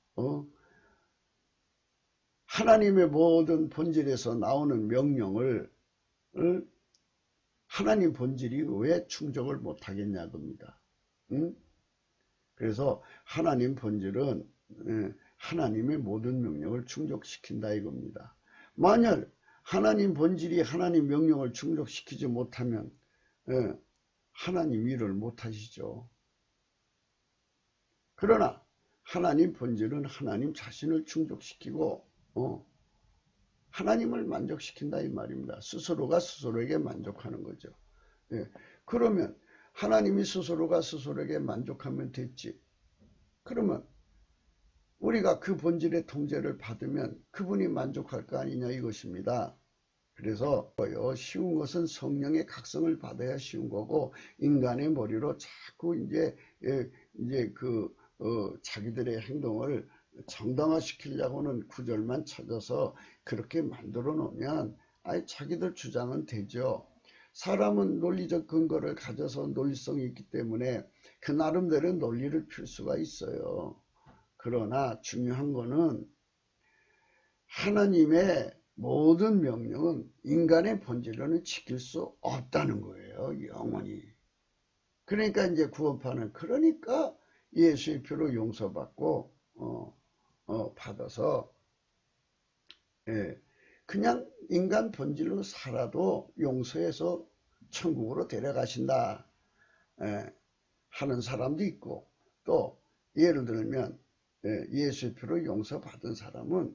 하나님의 모든 본질에서 나오는 명령을 하나님 본질이 왜 충족을 못하겠냐 겁니다. 그래서 하나님 본질은 하나님의 모든 명령을 충족시킨다 이겁니다. 만약 하나님 본질이 하나님 명령을 충족시키지 못하면 하나님 일을 못하시죠. 그러나 하나님 본질은 하나님 자신을 충족시키고 하나님을 만족시킨다 이 말입니다. 스스로가 스스로에게 만족하는 거죠. 그러면 하나님이 스스로가 스스로에게 만족하면 됐지. 그러면 우리가 그 본질의 통제를 받으면 그분이 만족할 거 아니냐 이것입니다. 그래서 쉬운 것은 성령의 각성을 받아야 쉬운 거고 인간의 머리로 자꾸 이제 자기들의 행동을 정당화시키려고는 구절만 찾아서 그렇게 만들어 놓으면 자기들 주장은 되죠. 사람은 논리적 근거를 가져서 논리성이 있기 때문에 그 나름대로 논리를 필 수가 있어요. 그러나 중요한 거는 하나님의 모든 명령은 인간의 본질로는 지킬 수 없다는 거예요. 영원히. 그러니까 이제 구원파는 그러니까 예수의 피로 용서받고 받아서 그냥 인간 본질로 살아도 용서해서 천국으로 데려가신다 하는 사람도 있고 또 예를 들면 예수의 피로 용서받은 사람은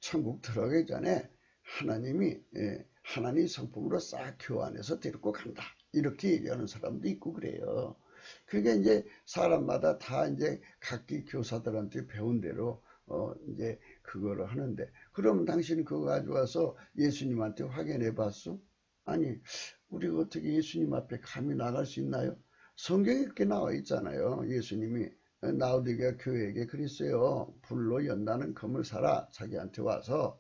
천국 들어가기 전에 하나님이 하나님 성품으로 싹 교환해서 데리고 간다 이렇게 얘기하는 사람도 있고 그래요. 그게 이제 사람마다 다 이제 각기 교사들한테 배운 대로 이제 그거를 하는데 그럼 당신 그거 가져와서 예수님한테 확인해 봤어? 아니 우리가 어떻게 예수님 앞에 감히 나갈 수 있나요? 성경에 그렇게 나와 있잖아요. 예수님이 라오디게아 교회에게 그랬어요. 불로 연다는 금을 사라. 자기한테 와서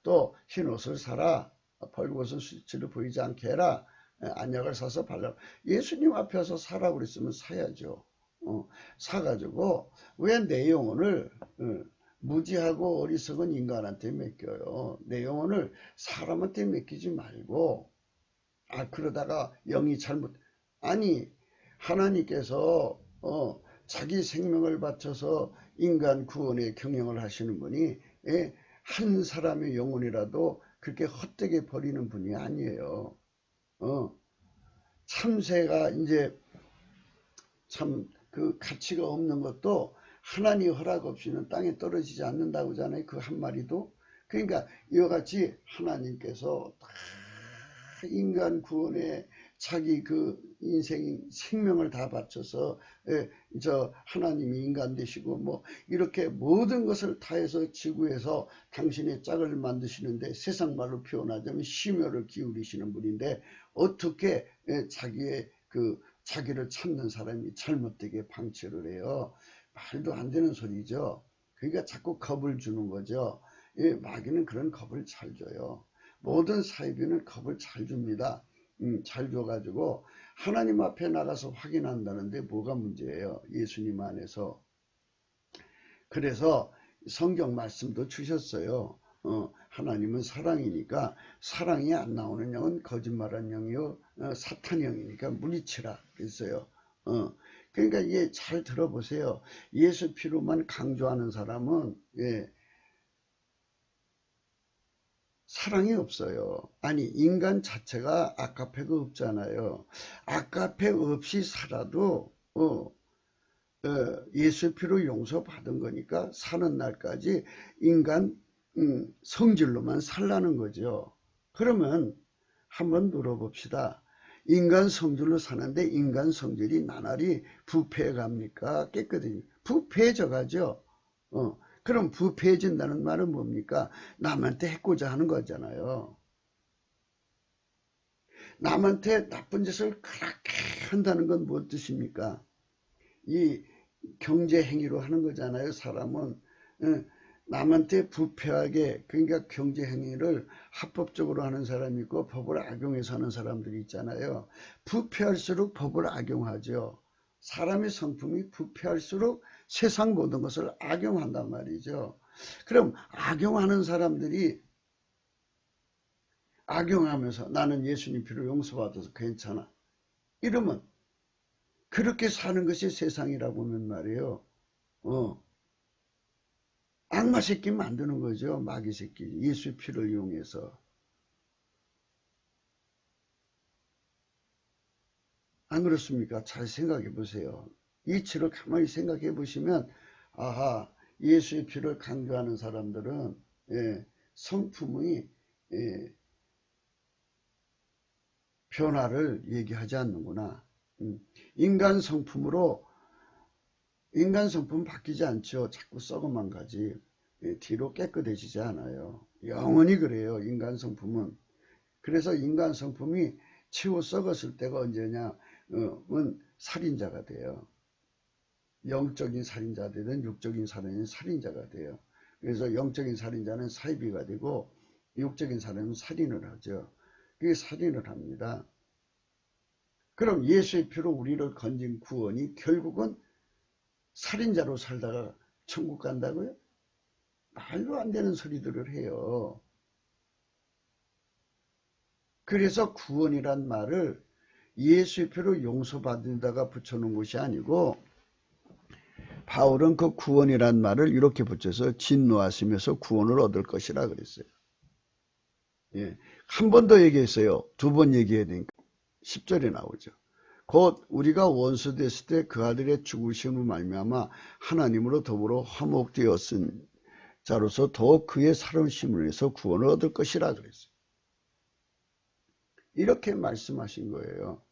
또 흰옷을 사라. 벌겋은 수치를 보이지 않게 해라. 안약을 사서 발라. 예수님 앞에서 사라고 그랬으면 사야죠. 사가지고 왜 내 영혼을 무지하고 어리석은 인간한테 맡겨요. 내 영혼을 사람한테 맡기지 말고. 그러다가 영이 잘못, 아니 하나님께서 자기 생명을 바쳐서 인간 구원에 경영을 하시는 분이 한 사람의 영혼이라도 그렇게 헛되게 버리는 분이 아니에요. 참새가 이제 참 그 가치가 없는 것도 하나님 허락 없이는 땅에 떨어지지 않는다고 하잖아요. 그 한 마리도. 그러니까 이와 같이 하나님께서 다 인간 구원에 자기 그 인생 생명을 다 바쳐서 저 하나님이 인간 되시고 뭐 이렇게 모든 것을 다해서 지구에서 당신의 짝을 만드시는데 세상 말로 표현하자면 심혈을 기울이시는 분인데 어떻게 자기의 그 자기를 찾는 사람이 잘못되게 방치를 해요. 말도 안 되는 소리죠. 그러니까 자꾸 겁을 주는 거죠. 마귀는 그런 겁을 잘 줘요. 모든 사이비는 겁을 잘 줍니다. 잘 줘가지고 하나님 앞에 나가서 확인한다는데 뭐가 문제예요? 예수님 안에서. 그래서 성경 말씀도 주셨어요. 하나님은 사랑이니까 사랑이 안 나오는 영은 거짓말한 영이요 사탄 영이니까 물리치라 그랬어요. 그러니까 이게 잘 들어보세요. 예수 피로만 강조하는 사람은 사랑이 없어요. 아니 인간 자체가 아카페가 없잖아요. 아카페 없이 살아도 예수 피로 용서받은 거니까 사는 날까지 인간 성질로만 살라는 거죠. 그러면 한번 물어봅시다. 인간 성질로 사는데 인간 성질이 나날이 부패해 갑니까? 깨끗이 부패해져 가죠. 그럼 부패해진다는 말은 뭡니까? 남한테 해코자 하는 거잖아요. 남한테 나쁜 짓을 그렇게 한다는 건 무슨 뜻입니까? 이 경제 행위로 하는 거잖아요. 사람은 남한테 부패하게 그러니까 경제 행위를 합법적으로 하는 사람이 있고 법을 악용해서 하는 사람들이 있잖아요. 부패할수록 법을 악용하죠. 사람의 성품이 부패할수록 세상 모든 것을 악용한단 말이죠. 그럼 악용하는 사람들이 악용하면서 나는 예수님 피로 용서받아서 괜찮아. 이러면 그렇게 사는 것이 세상이라고 하면 말이에요. 악마 새끼 만드는 거죠. 마귀 새끼. 예수 피를 이용해서. 안 그렇습니까? 잘 생각해 보세요. 이치를 가만히 생각해 보시면 아하 예수의 피를 강조하는 사람들은 성품의 변화를 얘기하지 않는구나. 인간 성품으로 인간 성품 바뀌지 않죠. 자꾸 썩어만 가지. 뒤로 깨끗해지지 않아요. 영원히 그래요. 인간 성품은. 그래서 인간 성품이 치워 썩었을 때가 언제냐? 살인자가 돼요. 영적인 살인자 되든 육적인 살인자가 돼요. 그래서 영적인 살인자는 사이비가 되고 육적인 사람은 살인을 하죠. 그게 살인을 합니다. 그럼 예수의 피로 우리를 건진 구원이 결국은 살인자로 살다가 천국 간다고요? 말도 안 되는 소리들을 해요. 그래서 구원이란 말을 예수의 피로 용서받는다가 붙여놓은 것이 아니고 바울은 그 구원이란 말을 이렇게 붙여서 진노하시면서 구원을 얻을 것이라 그랬어요. 한 번 더 얘기했어요. 두 번 얘기해야 되니까 10절에 나오죠. 곧 우리가 원수 됐을 때 그 아들의 죽으심으로 말미암아 하나님으로 더불어 화목되었은 자로서 더욱 그의 살아심을 위해서 구원을 얻을 것이라 그랬어요. 이렇게 말씀하신 거예요.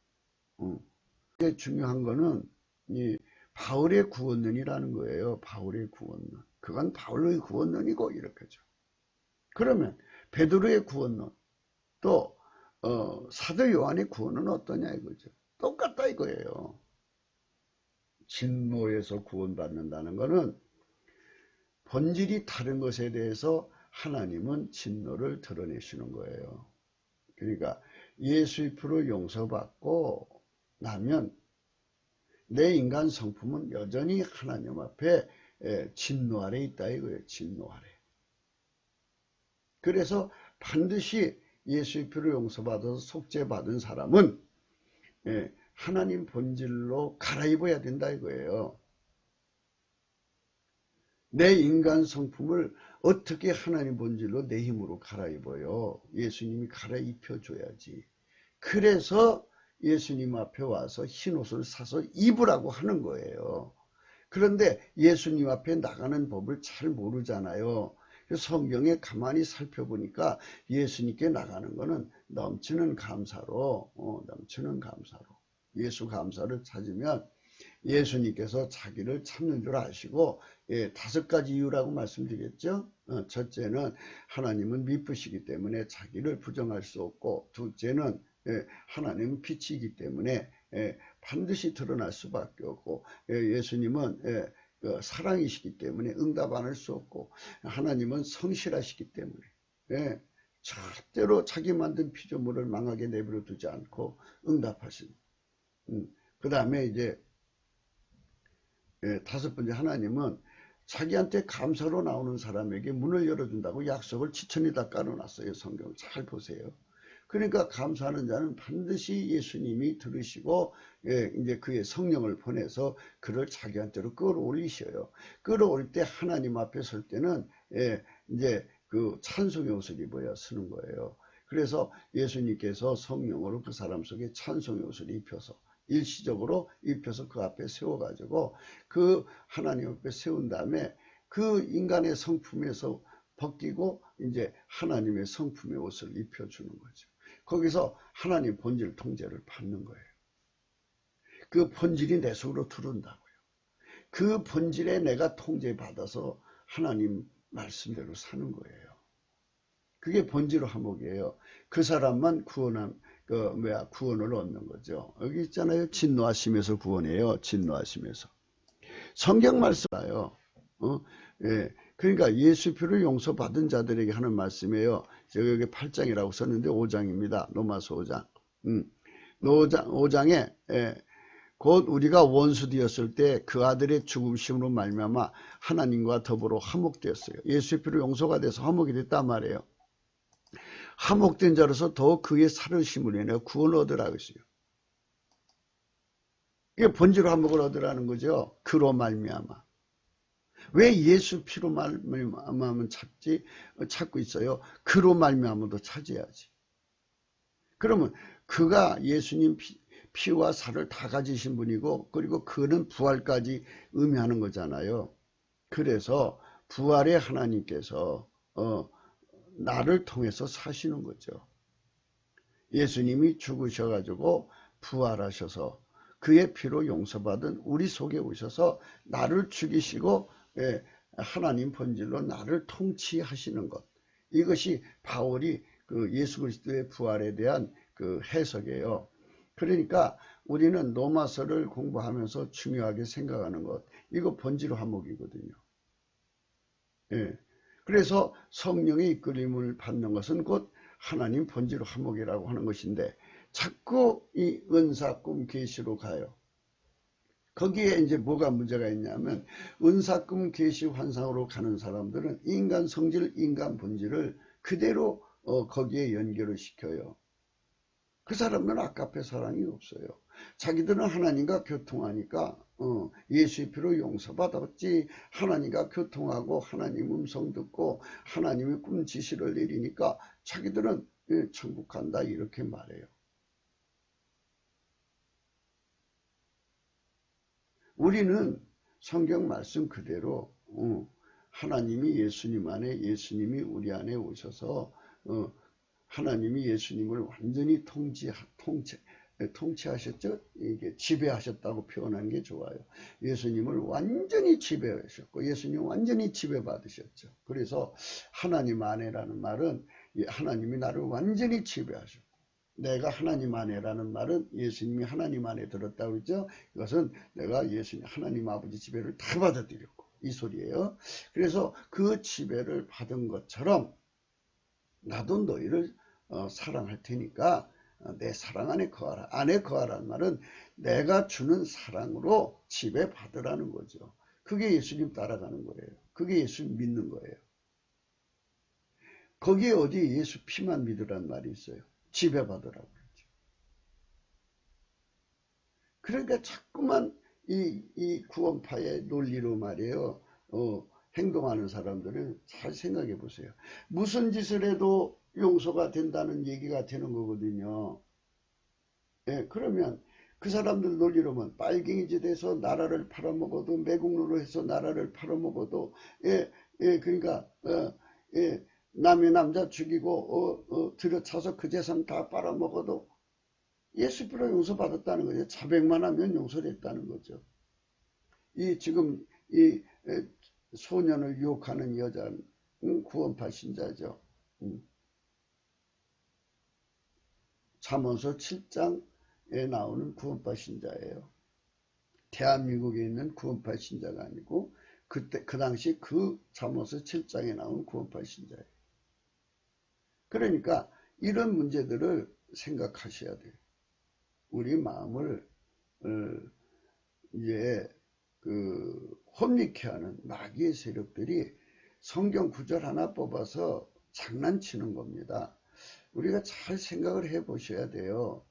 이게 중요한 거는 이 바울의 구원론이라는 거예요. 바울의 구원론. 그건 바울의 구원론이고 이렇게죠. 그러면 베드로의 구원론 또 사도 요한의 구원은 어떠냐 이거죠. 똑같다 이거예요. 진노에서 구원받는다는 것은 본질이 다른 것에 대해서 하나님은 진노를 드러내시는 거예요. 그러니까 예수의 피로 용서받고 나면 내 인간 성품은 여전히 하나님 앞에 진노 아래 있다 이거예요. 진노 아래. 그래서 반드시 예수의 피로 용서받아서 속죄받은 사람은 하나님 본질로 갈아입어야 된다 이거예요. 내 인간 성품을 어떻게 하나님 본질로 내 힘으로 갈아입어요? 예수님이 갈아입혀줘야지. 그래서 예수님 앞에 와서 흰옷을 사서 입으라고 하는 거예요. 그런데 예수님 앞에 나가는 법을 잘 모르잖아요. 성경에 가만히 살펴보니까 예수님께 나가는 것은 넘치는 감사로 예수 감사를 찾으면 예수님께서 자기를 참는 줄 아시고 5가지 이유라고 말씀드렸죠. 첫째는 하나님은 미쁘시기 때문에 자기를 부정할 수 없고, 둘째는 하나님은 빛이기 때문에 반드시 드러날 수밖에 없고, 예수님은 사랑이시기 때문에 응답 안 할 수 없고, 하나님은 성실하시기 때문에 절대로 자기 만든 피조물을 망하게 내버려 두지 않고 응답하신. 그 다음에 이제 5번째, 하나님은 자기한테 감사로 나오는 사람에게 문을 열어준다고 약속을 지천에다 깔아놨어요. 성경을 잘 보세요. 그러니까 감사하는 자는 반드시 예수님이 들으시고 이제 그의 성령을 보내서 그를 자기한테로 끌어올리셔요. 끌어올 때 하나님 앞에 설 때는 이제 그 찬송의 옷을 입어야 쓰는 거예요. 그래서 예수님께서 성령으로 그 사람 속에 찬송의 옷을 입혀서 일시적으로 입혀서 그 앞에 세워가지고 그 하나님 앞에 세운 다음에 그 인간의 성품에서 벗기고 이제 하나님의 성품의 옷을 입혀주는 거죠. 거기서 하나님 본질 통제를 받는 거예요. 그 본질이 내 속으로 들어온다고요. 그 본질에 내가 통제받아서 하나님 말씀대로 사는 거예요. 그게 본질 화목이에요. 그 사람만 구원을 얻는 거죠. 여기 있잖아요. 진노하심에서 구원이에요. 진노하심에서. 성경 말씀이에요. 그러니까 예수 피로 용서받은 자들에게 하는 말씀이에요. 여기 8장이라고 썼는데 5장입니다. 로마서 5장. 5장에 곧 우리가 원수 되었을 때 그 아들의 죽으심으로 말미암아 하나님과 더불어 화목되었어요. 예수 피로 용서가 돼서 화목이 됐단 말이에요. 화목된 자로서 더 그의 살으심으로 인해 구원을 얻으라 했어요. 이게 본질 화목을 얻으라는 거죠. 그로 말미암아. 왜 예수 피로 말미암아만 찾고 있어요? 그로 말미암아도 찾아야지. 그러면 그가 예수님 피와 살을 다 가지신 분이고, 그리고 그는 부활까지 의미하는 거잖아요. 그래서 부활의 하나님께서 나를 통해서 사시는 거죠. 예수님이 죽으셔가지고 부활하셔서 그의 피로 용서받은 우리 속에 오셔서 나를 죽이시고 하나님 본질로 나를 통치하시는 것. 이것이 바울이 그 예수 그리스도의 부활에 대한 그 해석이에요. 그러니까 우리는 로마서를 공부하면서 중요하게 생각하는 것. 이거 본질 화목이거든요. 그래서 성령의 이끌림을 받는 것은 곧 하나님 본질 화목이라고 하는 것인데, 자꾸 이 은사 꿈 계시로 가요. 거기에 이제 뭐가 문제가 있냐면, 은사 꿈 계시 환상으로 가는 사람들은 인간 성질, 인간 본질을 그대로 거기에 연결을 시켜요. 그 사람들은 아까페 사랑이 없어요. 자기들은 하나님과 교통하니까 예수의 피로 용서받았지, 하나님과 교통하고 하나님 음성 듣고 하나님의 꿈 지시를 내리니까 자기들은 천국 간다 이렇게 말해요. 우리는 성경 말씀 그대로 하나님이 예수님 안에, 예수님이 우리 안에 오셔서 하나님이 예수님을 완전히 통치하셨죠? 이게 지배하셨다고 표현하는 게 좋아요. 예수님을 완전히 지배하셨고, 예수님 완전히 지배받으셨죠. 그래서 하나님 안에라는 말은 하나님이 나를 완전히 지배하셨고, 내가 하나님 안에라는 말은 예수님이 하나님 안에 들었다고 그랬죠. 이것은 내가 예수님 하나님 아버지 지배를 다 받아들였고 이 소리예요. 그래서 그 지배를 받은 것처럼 나도 너희를 사랑할 테니까 내 사랑 안에 거하라. 안에 거하라는 말은 내가 주는 사랑으로 지배받으라는 거죠. 그게 예수님 따라가는 거예요. 그게 예수님 믿는 거예요. 거기에 어디 예수 피만 믿으라는 말이 있어요. 지배받으라고 그러죠. 그러니까 자꾸만 이 구원파의 논리로 말이에요. 행동하는 사람들은 잘 생각해 보세요. 무슨 짓을 해도 용서가 된다는 얘기가 되는 거거든요. 예, 그러면 그 사람들 논리로면 빨갱이짓에서 나라를 팔아먹어도 매국노로 해서 나라를 팔아먹어도 그러니까 예, 남의 남자 죽이고 들여차서 그 재산 다 빨아먹어도 예수피로 용서받았다는 거죠. 자백만 하면 용서됐다는 거죠. 이 지금 이 소년을 유혹하는 여자는 구원파 신자죠. 잠언서 7장에 나오는 구원파 신자예요. 대한민국에 있는 구원파 신자가 아니고 그때 그 당시 그 잠언서 7장에 나온 구원파 신자예요. 그러니까 이런 문제들을 생각하셔야 돼요. 우리 마음을 이제 혼미케 하는 마귀의 세력들이 성경 구절 하나 뽑아서 장난치는 겁니다. 우리가 잘 생각을 해 보셔야 돼요.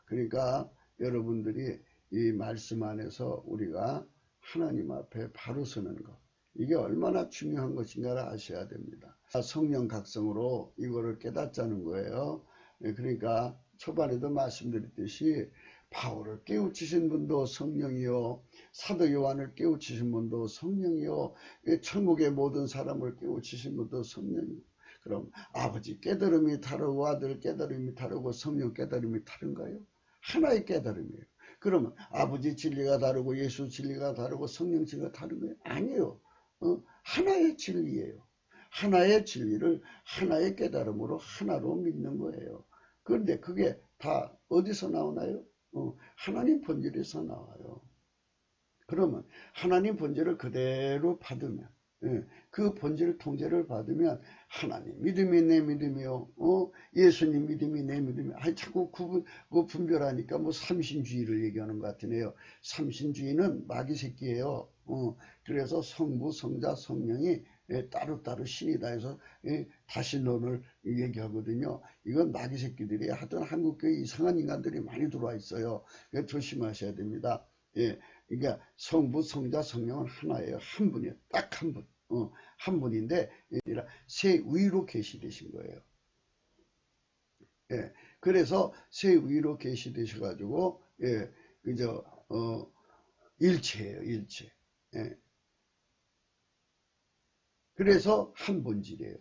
그러니까 여러분들이 이 말씀 안에서 우리가 하나님 앞에 바로 서는 것, 이게 얼마나 중요한 것인가를 아셔야 됩니다. 성령 각성으로 이거를 깨닫자는 거예요. 그러니까 초반에도 말씀드렸듯이 바울을 깨우치신 분도 성령이요, 사도 요한을 깨우치신 분도 성령이요, 천국의 모든 사람을 깨우치신 분도 성령이요. 그럼 아버지 깨달음이 다르고 아들 깨달음이 다르고 성령 깨달음이 다른가요? 하나의 깨달음이에요. 그러면 아버지 진리가 다르고 예수 진리가 다르고 성령 진리가 다른 거예요? 아니에요. 하나의 진리예요. 하나의 진리를 하나의 깨달음으로 하나로 믿는 거예요. 그런데 그게 다 어디서 나오나요? 하나님 본질에서 나와요. 그러면 하나님 본질을 그대로 받으면, 그 본질 통제를 받으면 하나님 믿음이 내 믿음이요, 예수님 믿음이 내 믿음이요. 자꾸 분별하니까 뭐 삼신주의를 얘기하는 것 같으네요. 삼신주의는 마귀 새끼예요. 그래서 성부, 성자, 성령이 따로따로 신이다 해서 다신론을 얘기하거든요. 이건 마귀 새끼들이 하여튼 한국교회 이상한 인간들이 많이 들어와 있어요. 조심하셔야 됩니다. 그러니까 성부, 성자, 성령은 하나예요. 한 분이에요. 딱 한 분. 한 분인데 세 위로 계시되신 거예요. 그래서 세 위로 계시되셔가지고 그저 일체예요. 일체. 그래서 한 본질이에요.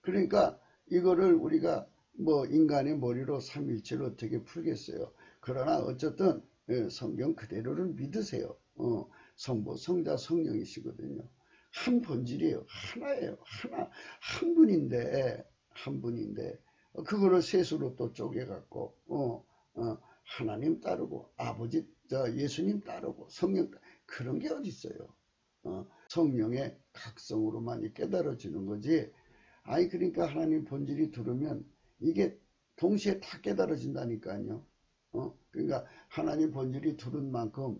그러니까 이거를 우리가 뭐 인간의 머리로 삼일체를 어떻게 풀겠어요. 그러나 어쨌든 성경 그대로를 믿으세요. 성부, 성자, 성령이시거든요. 한 본질이에요. 하나예요. 한 분인데 그거를 셋으로 또 쪼개갖고 하나님 따르고 아버지 예수님 따르고 성령 그런 게 어디 있어요. 성령의 각성으로만이 깨달아지는 거지. 아니 그러니까 하나님 본질이 들으면 이게 동시에 다 깨달아진다니까요. 그러니까 하나님 본질이 들은 만큼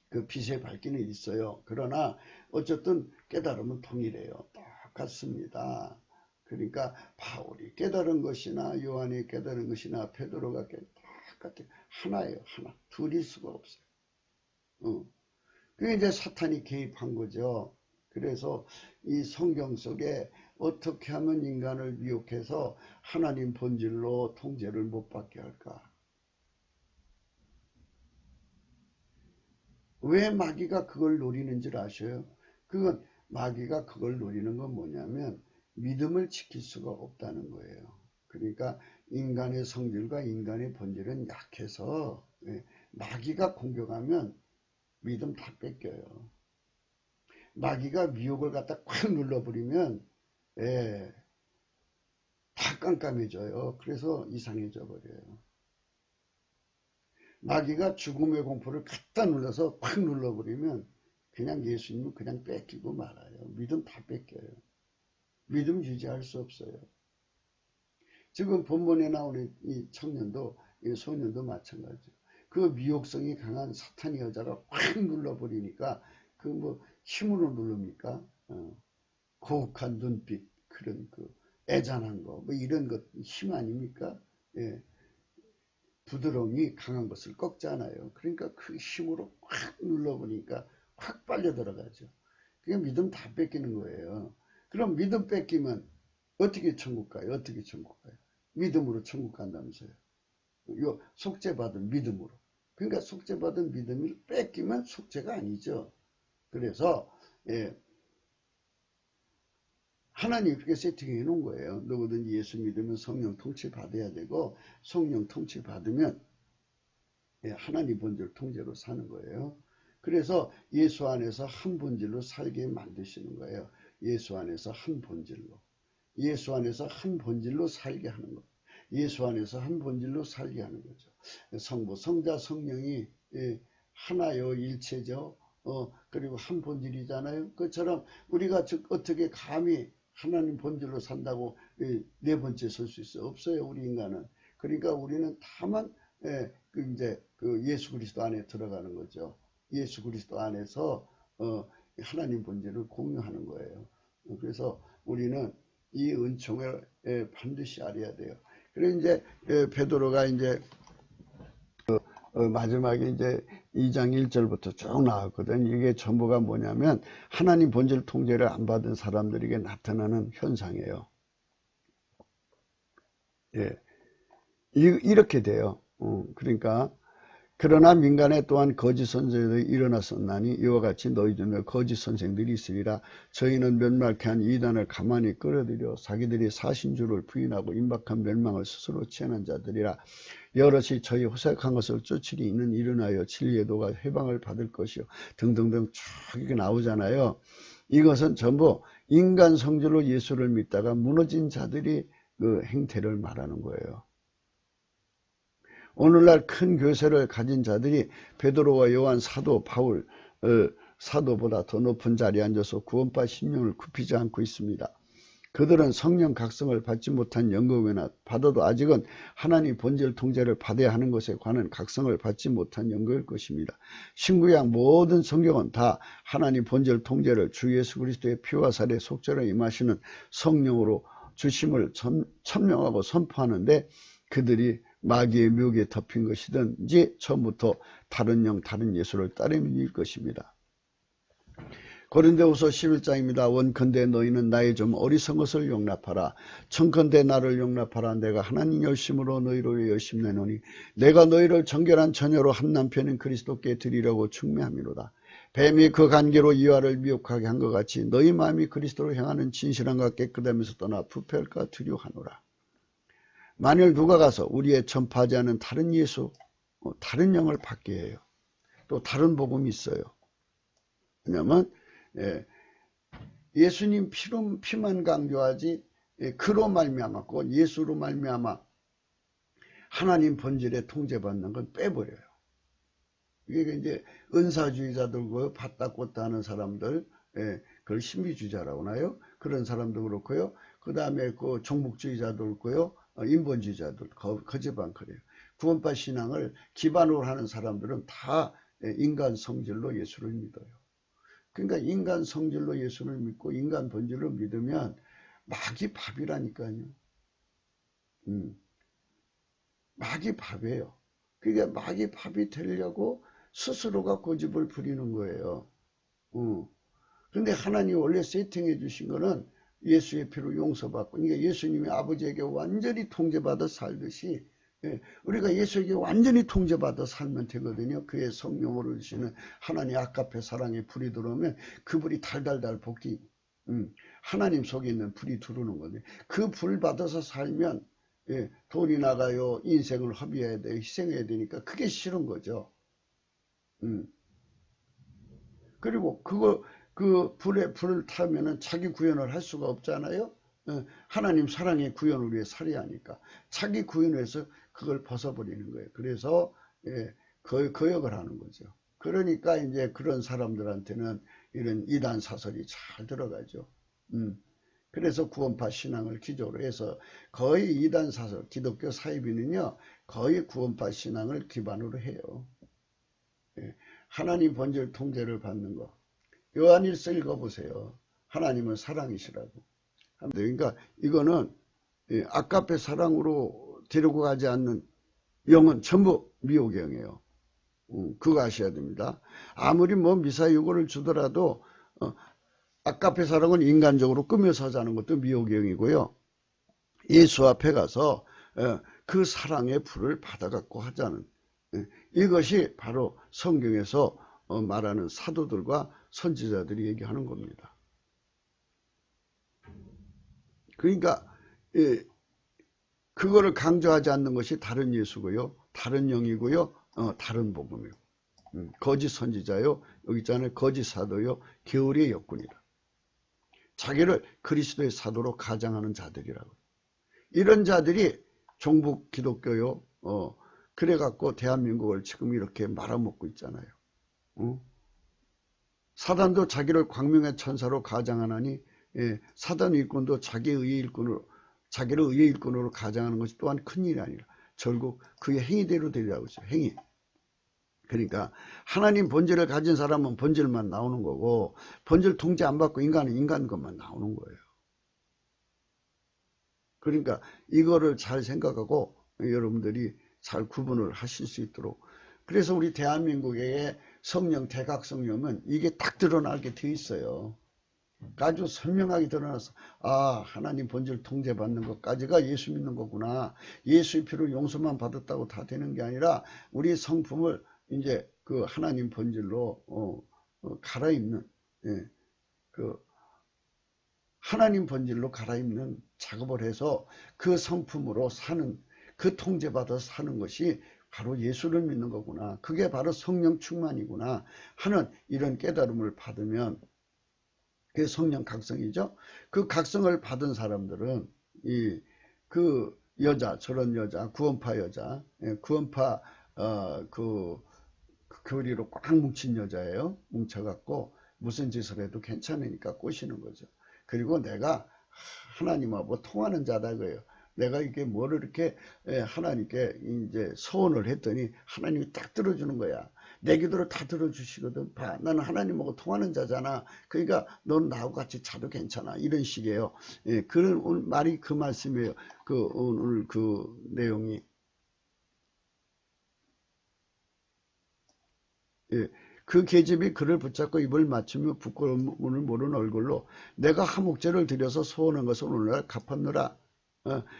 그 빛의 밝기는 있어요. 그러나 어쨌든 깨달음은 동일해요. 똑같습니다. 그러니까 바울이 깨달은 것이나 요한이 깨달은 것이나 베드로가 똑같아요. 하나예요. 하나. 둘일 수가 없어요. 그게 이제 사탄이 개입한 거죠. 그래서 이 성경 속에 어떻게 하면 인간을 미혹해서 하나님 본질로 통제를 못 받게 할까? 왜 마귀가 그걸 노리는 줄 아셔요? 그건 마귀가 그걸 노리는 건 뭐냐면 믿음을 지킬 수가 없다는 거예요. 그러니까 인간의 성질과 인간의 본질은 약해서 마귀가 공격하면 믿음 다 뺏겨요. 마귀가 미혹을 갖다 꽉 눌러버리면 다 깜깜해져요. 그래서 이상해져 버려요. 마귀가 죽음의 공포를 갖다 눌러서 팍 눌러버리면 그냥 예수님은 그냥 뺏기고 말아요. 믿음 다 뺏겨요. 믿음 유지할 수 없어요. 지금 본문에 나오는 이 청년도, 이 소년도 마찬가지죠. 그 미혹성이 강한 사탄의 여자가 확 눌러버리니까 그 뭐 힘으로 누릅니까? 고혹한 눈빛, 그런 그 애잔한 거, 뭐 이런 것 힘 아닙니까? 예. 부드러움이 강한 것을 꺾잖아요. 그러니까 그 힘으로 확 눌러보니까 확 빨려 들어가죠. 그게 믿음 다 뺏기는 거예요. 그럼 믿음 뺏기면 어떻게 천국 가요? 어떻게 천국 가요? 믿음으로 천국 간다면서요. 요 속죄받은 믿음으로. 그러니까 속죄받은 믿음을 뺏기면 속죄가 아니죠. 그래서 하나님이 그렇게 세팅해 놓은 거예요. 누구든지 예수 믿으면 성령 통치 받아야 되고, 성령 통치 받으면 하나님 본질 통제로 사는 거예요. 그래서 예수 안에서 한 본질로 살게 만드시는 거예요. 예수 안에서 한 본질로. 예수 안에서 한 본질로 살게 하는 거. 예수 안에서 한 본질로 살게 하는 거죠. 성부, 성자, 성령이 하나요, 일체죠. 그리고 한 본질이잖아요. 그처럼 우리가 어떻게 감히 하나님 본질로 산다고 네 번째 설 수 있어요? 없어요, 우리 인간은. 그러니까 우리는 다만 이제 그 예수 그리스도 안에 들어가는 거죠. 예수 그리스도 안에서 하나님 본질을 공유하는 거예요. 그래서 우리는 이 은총을 반드시 알아야 돼요. 그리고 이제 베드로가 이제 마지막에 이제 2장 1절부터 쭉 나왔거든. 이게 전부가 뭐냐면 하나님 본질 통제를 안 받은 사람들에게 나타나는 현상이에요. 예, 이렇게 돼요. 그러니까 그러나 민간에 또한 거짓 선생들이 일어났었나니 이와 같이 너희 중에 거짓 선생들이 있으리라. 저희는 멸망케 한 이단을 가만히 끌어들여 자기들이 사신주를 부인하고 임박한 멸망을 스스로 취하는 자들이라. 여럿이 저희 호색한 것을 쫓으리 이는 일어나여 진리의 도가 해방을 받을 것이요 등등등 쭉 이렇게 나오잖아요. 이것은 전부 인간 성질로 예수를 믿다가 무너진 자들이 그 행태를 말하는 거예요. 오늘날 큰 교세를 가진 자들이 베드로와 요한, 사도, 바울, 사도보다 더 높은 자리에 앉아서 구원파 심령을 굽히지 않고 있습니다. 그들은 성령 각성을 받지 못한 영광이나 받아도 아직은 하나님 본질 통제를 받아야 하는 것에 관한 각성을 받지 못한 영광일 것입니다. 신구약 모든 성경은 다 하나님 본질 통제를 주 예수 그리스도의 피와 살의 속죄로 임하시는 성령으로 주심을 천명하고 선포하는데 그들이 마귀의 묘기에 덮인 것이든지 처음부터 다른 영 다른 예수를 따르 믿을 것입니다. 고린도후서 11장입니다. 원컨대 너희는 나의 좀 어리석은 것을 용납하라. 청컨대 나를 용납하라. 내가 하나님 열심으로 너희를 열심 내노니 내가 너희를 정결한 처녀로 한 남편인 그리스도께 드리려고 충매함이로다. 뱀이 그 간계로 이와를 미혹하게 한 것 같이 너희 마음이 그리스도로 향하는 진실함과 깨끗함에서 떠나 부패할까 두려워하노라. 만일 누가 가서 우리의 전파하지 않은 다른 예수, 다른 영을 받게 해요. 또 다른 복음이 있어요. 왜냐하면 예수님 피만 강조하지 그로 말미암았고 예수로 말미암아 하나님 본질에 통제받는 건 빼버려요. 이게 이제 은사주의자들고 받다 꽂다 하는 사람들, 그걸 신비주의자라고 하나요? 그런 사람도 그렇고요. 그 다음에 그 종북주의자도 그렇고요. 인본주의자들, 거짓말거려요. 구원파 신앙을 기반으로 하는 사람들은 다 인간 성질로 예수를 믿어요. 그러니까 인간 성질로 예수를 믿고 인간 본질로 믿으면 마귀 밥이라니까요. 마귀 밥이에요. 그게 마귀 밥이 되려고 스스로가 고집을 부리는 거예요. 근데 하나님이 원래 세팅해 주신 거는 예수의 피로 용서받고, 그러니까 예수님이 아버지에게 완전히 통제받아 살듯이 우리가 예수에게 완전히 통제받아 살면 되거든요. 그의 성령으로 주시는 하나님 아까페 사랑의 불이 들어오면 그 불이 달달달 볶이 하나님 속에 있는 불이 들어오는 거거든요. 그 불 받아서 살면 돈이 나가요. 인생을 허비해야 돼. 희생해야 되니까 그게 싫은 거죠. 그리고 그 불에 불을 타면은 자기 구현을 할 수가 없잖아요. 하나님 사랑의 구원을 위해 살해하니까 자기 구원을 위해서 그걸 벗어버리는 거예요. 그래서 거역을 하는 거죠. 그러니까 이제 그런 사람들한테는 이런 이단 사설이 잘 들어가죠. 그래서 구원파 신앙을 기조로 해서 거의 이단 사설, 기독교 사이비는요, 거의 구원파 신앙을 기반으로 해요. 하나님 본질 통제를 받는 거. 요한일서 읽어보세요. 하나님은 사랑이시라고. 그러니까 이거는 아까페 사랑으로 데리고 가지 않는 영은 전부 미호경이에요. 그거 아셔야 됩니다. 아무리 뭐 미사유고를 주더라도 아까페 사랑은 인간적으로 꾸며서 하자는 것도 미호경이고요. 예수 앞에 가서 그 사랑의 불을 받아갖고 하자는 이것이 바로 성경에서 말하는 사도들과 선지자들이 얘기하는 겁니다. 그러니까 그거를 강조하지 않는 것이 다른 예수고요. 다른 영이고요. 다른 복음이요. 거짓 선지자요. 여기 있잖아요. 거짓 사도요. 게으리의 역군이라. 자기를 그리스도의 사도로 가장하는 자들이라고. 이런 자들이 종북 기독교요. 그래갖고 대한민국을 지금 이렇게 말아먹고 있잖아요. 사단도 자기를 광명의 천사로 가장하나니 사단 일꾼도 자기를 의의 일꾼으로 가장하는 것이 또한 큰일이 아니라 결국 그의 행위대로 되리라고 했어요. 행위. 그러니까 하나님 본질을 가진 사람은 본질만 나오는 거고 본질 통제 안 받고 인간은 인간 것만 나오는 거예요. 그러니까 이거를 잘 생각하고 여러분들이 잘 구분을 하실 수 있도록. 그래서 우리 대한민국의 성령, 대각성령은 이게 딱 드러나게 돼 있어요. 아주 선명하게 드러나서 하나님 본질 통제받는 것까지가 예수 믿는 거구나. 예수의 피로 용서만 받았다고 다 되는 게 아니라 우리 성품을 이제 그 하나님 본질로 갈아입는 그 하나님 본질로 갈아입는 작업을 해서 그 성품으로 사는 그 통제받아서 사는 것이 바로 예수를 믿는 거구나. 그게 바로 성령 충만이구나 하는 이런 깨달음을 받으면 그게 성령 각성이죠. 그 각성을 받은 사람들은 그 여자, 저런 여자, 구원파 여자, 구원파 그 교리로 꽉 뭉친 여자예요. 뭉쳐갖고 무슨 짓을 해도 괜찮으니까 꼬시는 거죠. 그리고 내가 하나님하고 통하는 자다 그래요. 내가 이게 뭐를 이렇게 하나님께 이제 소원을 했더니 하나님이 딱 들어주는 거야. 내 기도를 다 들어주시거든. 봐, 나는 하나님하고 통하는 자잖아. 그러니까 넌 나하고 같이 자도 괜찮아. 이런 식이에요. 그런 오늘 말이 그 말씀이에요. 오늘 그 내용이. 그 계집이 그를 붙잡고 입을 맞추며 부끄러움을 모르는 얼굴로 내가 화목제를 드려서 소원한 것을 오늘날 갚았노라.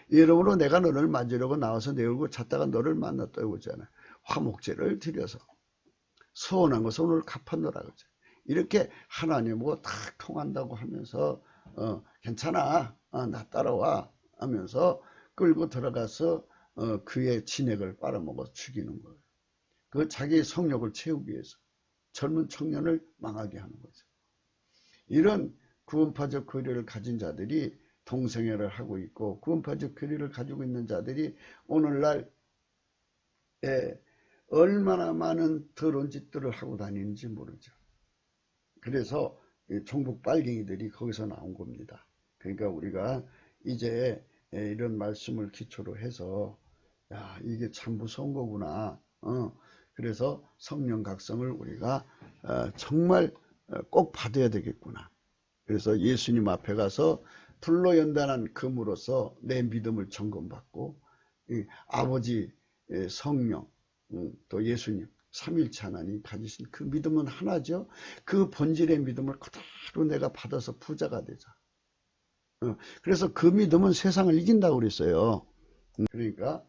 이러므로 내가 너를 맞으려고 나와서 내 얼굴 찾다가 너를 만났다고 그러잖아요. 화목제를 드려서 소원한 것을 오늘 갚았노라. 그러죠. 이렇게 하나님하고 딱 통한다고 하면서 괜찮아. 나 따라와 하면서 끌고 들어가서 그의 진액을 빨아먹어 죽이는 거예요. 그 자기의 성욕을 채우기 위해서 젊은 청년을 망하게 하는 거죠. 이런 구원파적 교리를 가진 자들이 동성애를 하고 있고 구원파적 교리를 가지고 있는 자들이 오늘날 얼마나 많은 더러운 짓들을 하고 다니는지 모르죠. 그래서 종북 빨갱이들이 거기서 나온 겁니다. 그러니까 우리가 이제 이런 말씀을 기초로 해서 이게 참 무서운 거구나. 그래서 성령 각성을 우리가 정말 꼭 받아야 되겠구나. 그래서 예수님 앞에 가서 불로 연단한 금으로서 내 믿음을 점검받고 아버지, 성령, 또 예수님 삼일체 하나님 가지신 그 믿음은 하나죠. 그 본질의 믿음을 그대로 내가 받아서 부자가 되자. 그래서 그 믿음은 세상을 이긴다고 그랬어요. 그러니까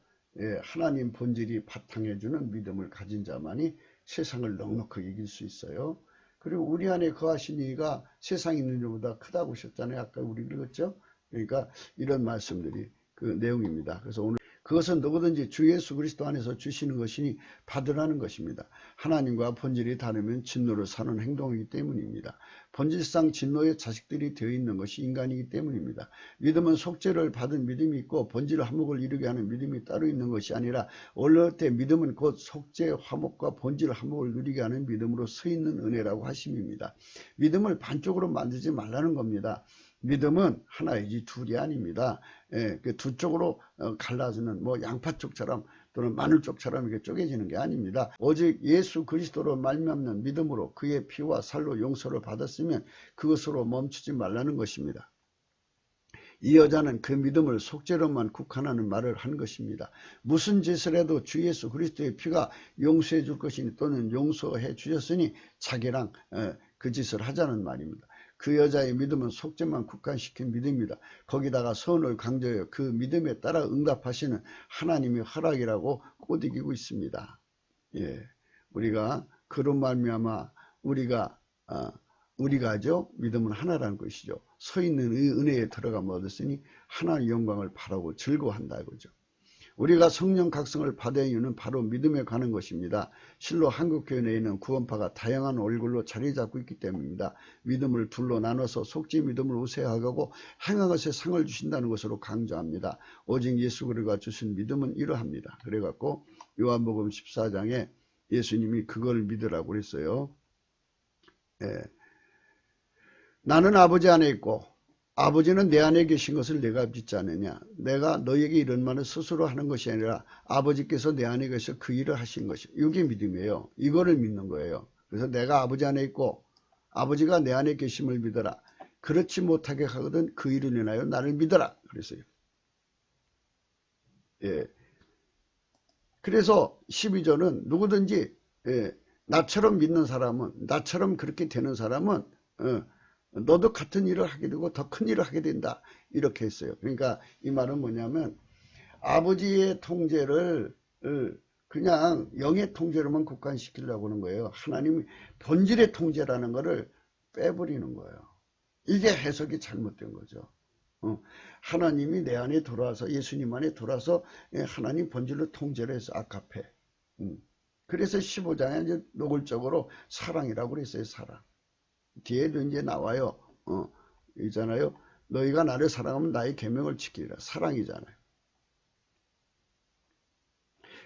하나님 본질이 바탕해주는 믿음을 가진 자만이 세상을 넉넉하게 이길 수 있어요. 그리고 우리 안에 거하신 이가 세상에 있는 일보다 크다고 하셨잖아요. 아까 우리 읽었죠? 그러니까 이런 말씀들이 그 내용입니다. 그래서 오늘 그것은 누구든지 주 예수 그리스도 안에서 주시는 것이니 받으라는 것입니다. 하나님과 본질이 다르면 진노로 사는 행동이기 때문입니다. 본질상 진노의 자식들이 되어 있는 것이 인간이기 때문입니다. 믿음은 속죄를 받은 믿음이 있고 본질 화목을 이루게 하는 믿음이 따로 있는 것이 아니라 원래 때 믿음은 곧 속죄 화목과 본질 화목을 누리게 하는 믿음으로 서 있는 은혜라고 하심입니다. 믿음을 반쪽으로 만들지 말라는 겁니다. 믿음은 하나이지 둘이 아닙니다. 그 두 쪽으로 갈라지는 뭐 양파쪽처럼 또는 마늘쪽처럼 이렇게 쪼개지는 게 아닙니다. 오직 예수 그리스도로 말미암는 믿음으로 그의 피와 살로 용서를 받았으면 그것으로 멈추지 말라는 것입니다. 이 여자는 그 믿음을 속죄로만 국한하는 말을 한 것입니다. 무슨 짓을 해도 주 예수 그리스도의 피가 용서해 줄 것이니 또는 용서해 주셨으니 자기랑 그 짓을 하자는 말입니다. 그 여자의 믿음은 속죄만 국한시킨 믿음입니다. 거기다가 선을 강조해요. 그 믿음에 따라 응답하시는 하나님의 허락이라고 꼬드기고 있습니다. 예, 우리가 그런 말미암아 우리가죠 믿음은 하나라는 것이죠. 서 있는 은혜에 들어가면 얻었으니 하나님의 영광을 바라고 즐거워한다 이거죠. 우리가 성령 각성을 받은 이유는 바로 믿음에 관한 것입니다. 실로 한국교회 내에는 구원파가 다양한 얼굴로 자리 잡고 있기 때문입니다. 믿음을 둘로 나눠서 속죄 믿음을 우세하고 행한 것에 상을 주신다는 것으로 강조합니다. 오직 예수 그리스도가 주신 믿음은 이러합니다. 그래갖고 요한복음 14장에 예수님이 그걸 믿으라고 그랬어요. 예. 나는 아버지 안에 있고 아버지는 내 안에 계신 것을 내가 믿지 않느냐. 내가 너에게 이런 말을 스스로 하는 것이 아니라 아버지께서 내 안에 계셔 그 일을 하신 것이. 이게 믿음이에요. 이거를 믿는 거예요. 그래서 내가 아버지 안에 있고 아버지가 내 안에 계심을 믿어라. 그렇지 못하게 하거든 그 일을 인하여 나를 믿어라. 그랬어요. 예. 그래서 12절은 누구든지 나처럼 믿는 사람은 나처럼 그렇게 되는 사람은 너도 같은 일을 하게 되고 더 큰 일을 하게 된다 이렇게 했어요. 그러니까 이 말은 뭐냐면 아버지의 통제를 그냥 영의 통제로만 국한시키려고 하는 거예요. 하나님이 본질의 통제라는 거를 빼버리는 거예요. 이게 해석이 잘못된 거죠. 하나님이 내 안에 들어와서 예수님 안에 들어와서 하나님 본질로 통제를 해서 아카페. 그래서 15장에 이제 노골적으로 사랑이라고 그랬어요. 사랑. 뒤에도 이제 나와요. 있잖아요. 너희가 나를 사랑하면 나의 계명을 지키리라. 사랑이잖아요.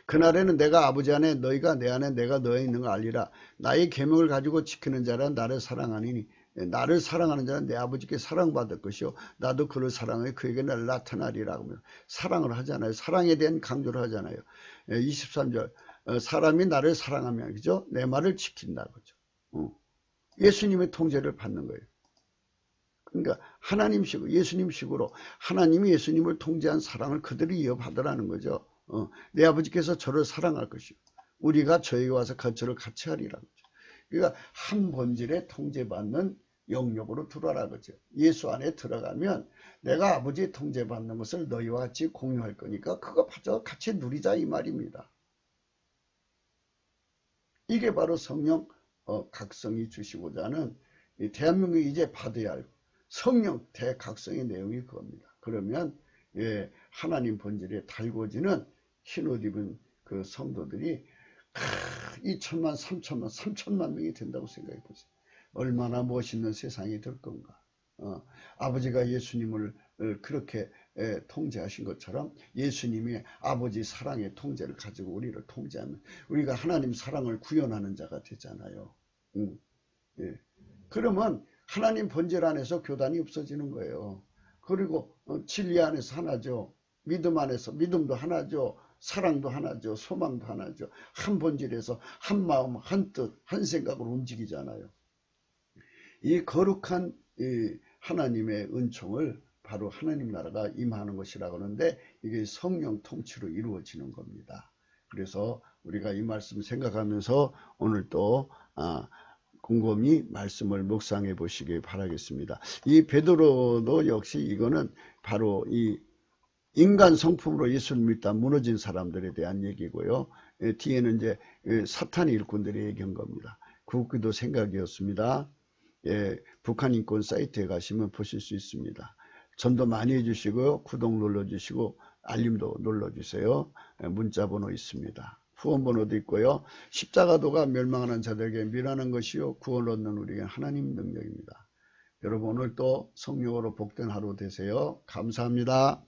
그날에는 내가 아버지 안에 너희가 내 안에 내가 너에 있는 걸 알리라. 나의 계명을 가지고 지키는 자란 나를 사랑하니니 나를 사랑하는 자는 내 아버지께 사랑받을 것이요 나도 그를 사랑해 그에게 나를 나타나리라. 사랑을 하잖아요. 사랑에 대한 강조를 하잖아요. 23절 사람이 나를 사랑하면 그죠? 내 말을 지킨다 그죠? 예수님의 통제를 받는 거예요. 그러니까 하나님식으로 예수님식으로 하나님이 예수님을 통제한 사랑을 그대로 이어받으라는 거죠. 내 아버지께서 저를 사랑할 것이요 우리가 저에게 와서 저를 같이 하리라는 거죠. 그러니까 한 본질에 통제받는 영역으로 들어가라 거죠. 예수 안에 들어가면 내가 아버지의 통제받는 것을 너희와 같이 공유할 거니까 그거 같이 누리자 이 말입니다. 이게 바로 성령 각성이 주시고자 하는 대한민국이 이제 받아야 할 성령 대각성의 내용이 그겁니다. 그러면 하나님 본질에 달궈지는 흰옷 입은 그 성도들이 2천만 3천만 명이 된다고 생각해 보세요. 얼마나 멋있는 세상이 될 건가. 아버지가 예수님을 그렇게 통제하신 것처럼 예수님이 아버지 사랑의 통제를 가지고 우리를 통제하면 우리가 하나님 사랑을 구현하는 자가 되잖아요. 예. 그러면 하나님 본질 안에서 교단이 없어지는 거예요. 그리고 진리 안에서 하나죠. 믿음 안에서 믿음도 하나죠. 사랑도 하나죠. 소망도 하나죠. 한 본질에서 한 마음, 한 뜻, 한 생각으로 움직이잖아요. 이 거룩한 하나님의 은총을 바로 하나님 나라가 임하는 것이라고 하는데 이게 성령 통치로 이루어지는 겁니다. 그래서 우리가 이 말씀 생각하면서 오늘 또 곰곰이 말씀을 묵상해 보시기 바라겠습니다. 이 베드로도 역시 이거는 바로 이 인간 성품으로 예수를 믿다 무너진 사람들에 대한 얘기고요. 뒤에는 이제 사탄의 일꾼들이 얘기한 겁니다. 그것도 생각이었습니다. 북한 인권 사이트에 가시면 보실 수 있습니다. 전도 많이 해주시고요. 구독 눌러주시고 알림도 눌러주세요. 문자 번호 있습니다. 후원 번호도 있고요. 십자가도가 멸망하는 자들에게 미련한 것이요 구원 얻는 우리에게 하나님 능력입니다. 여러분 오늘 또 성령으로 복된 하루 되세요. 감사합니다.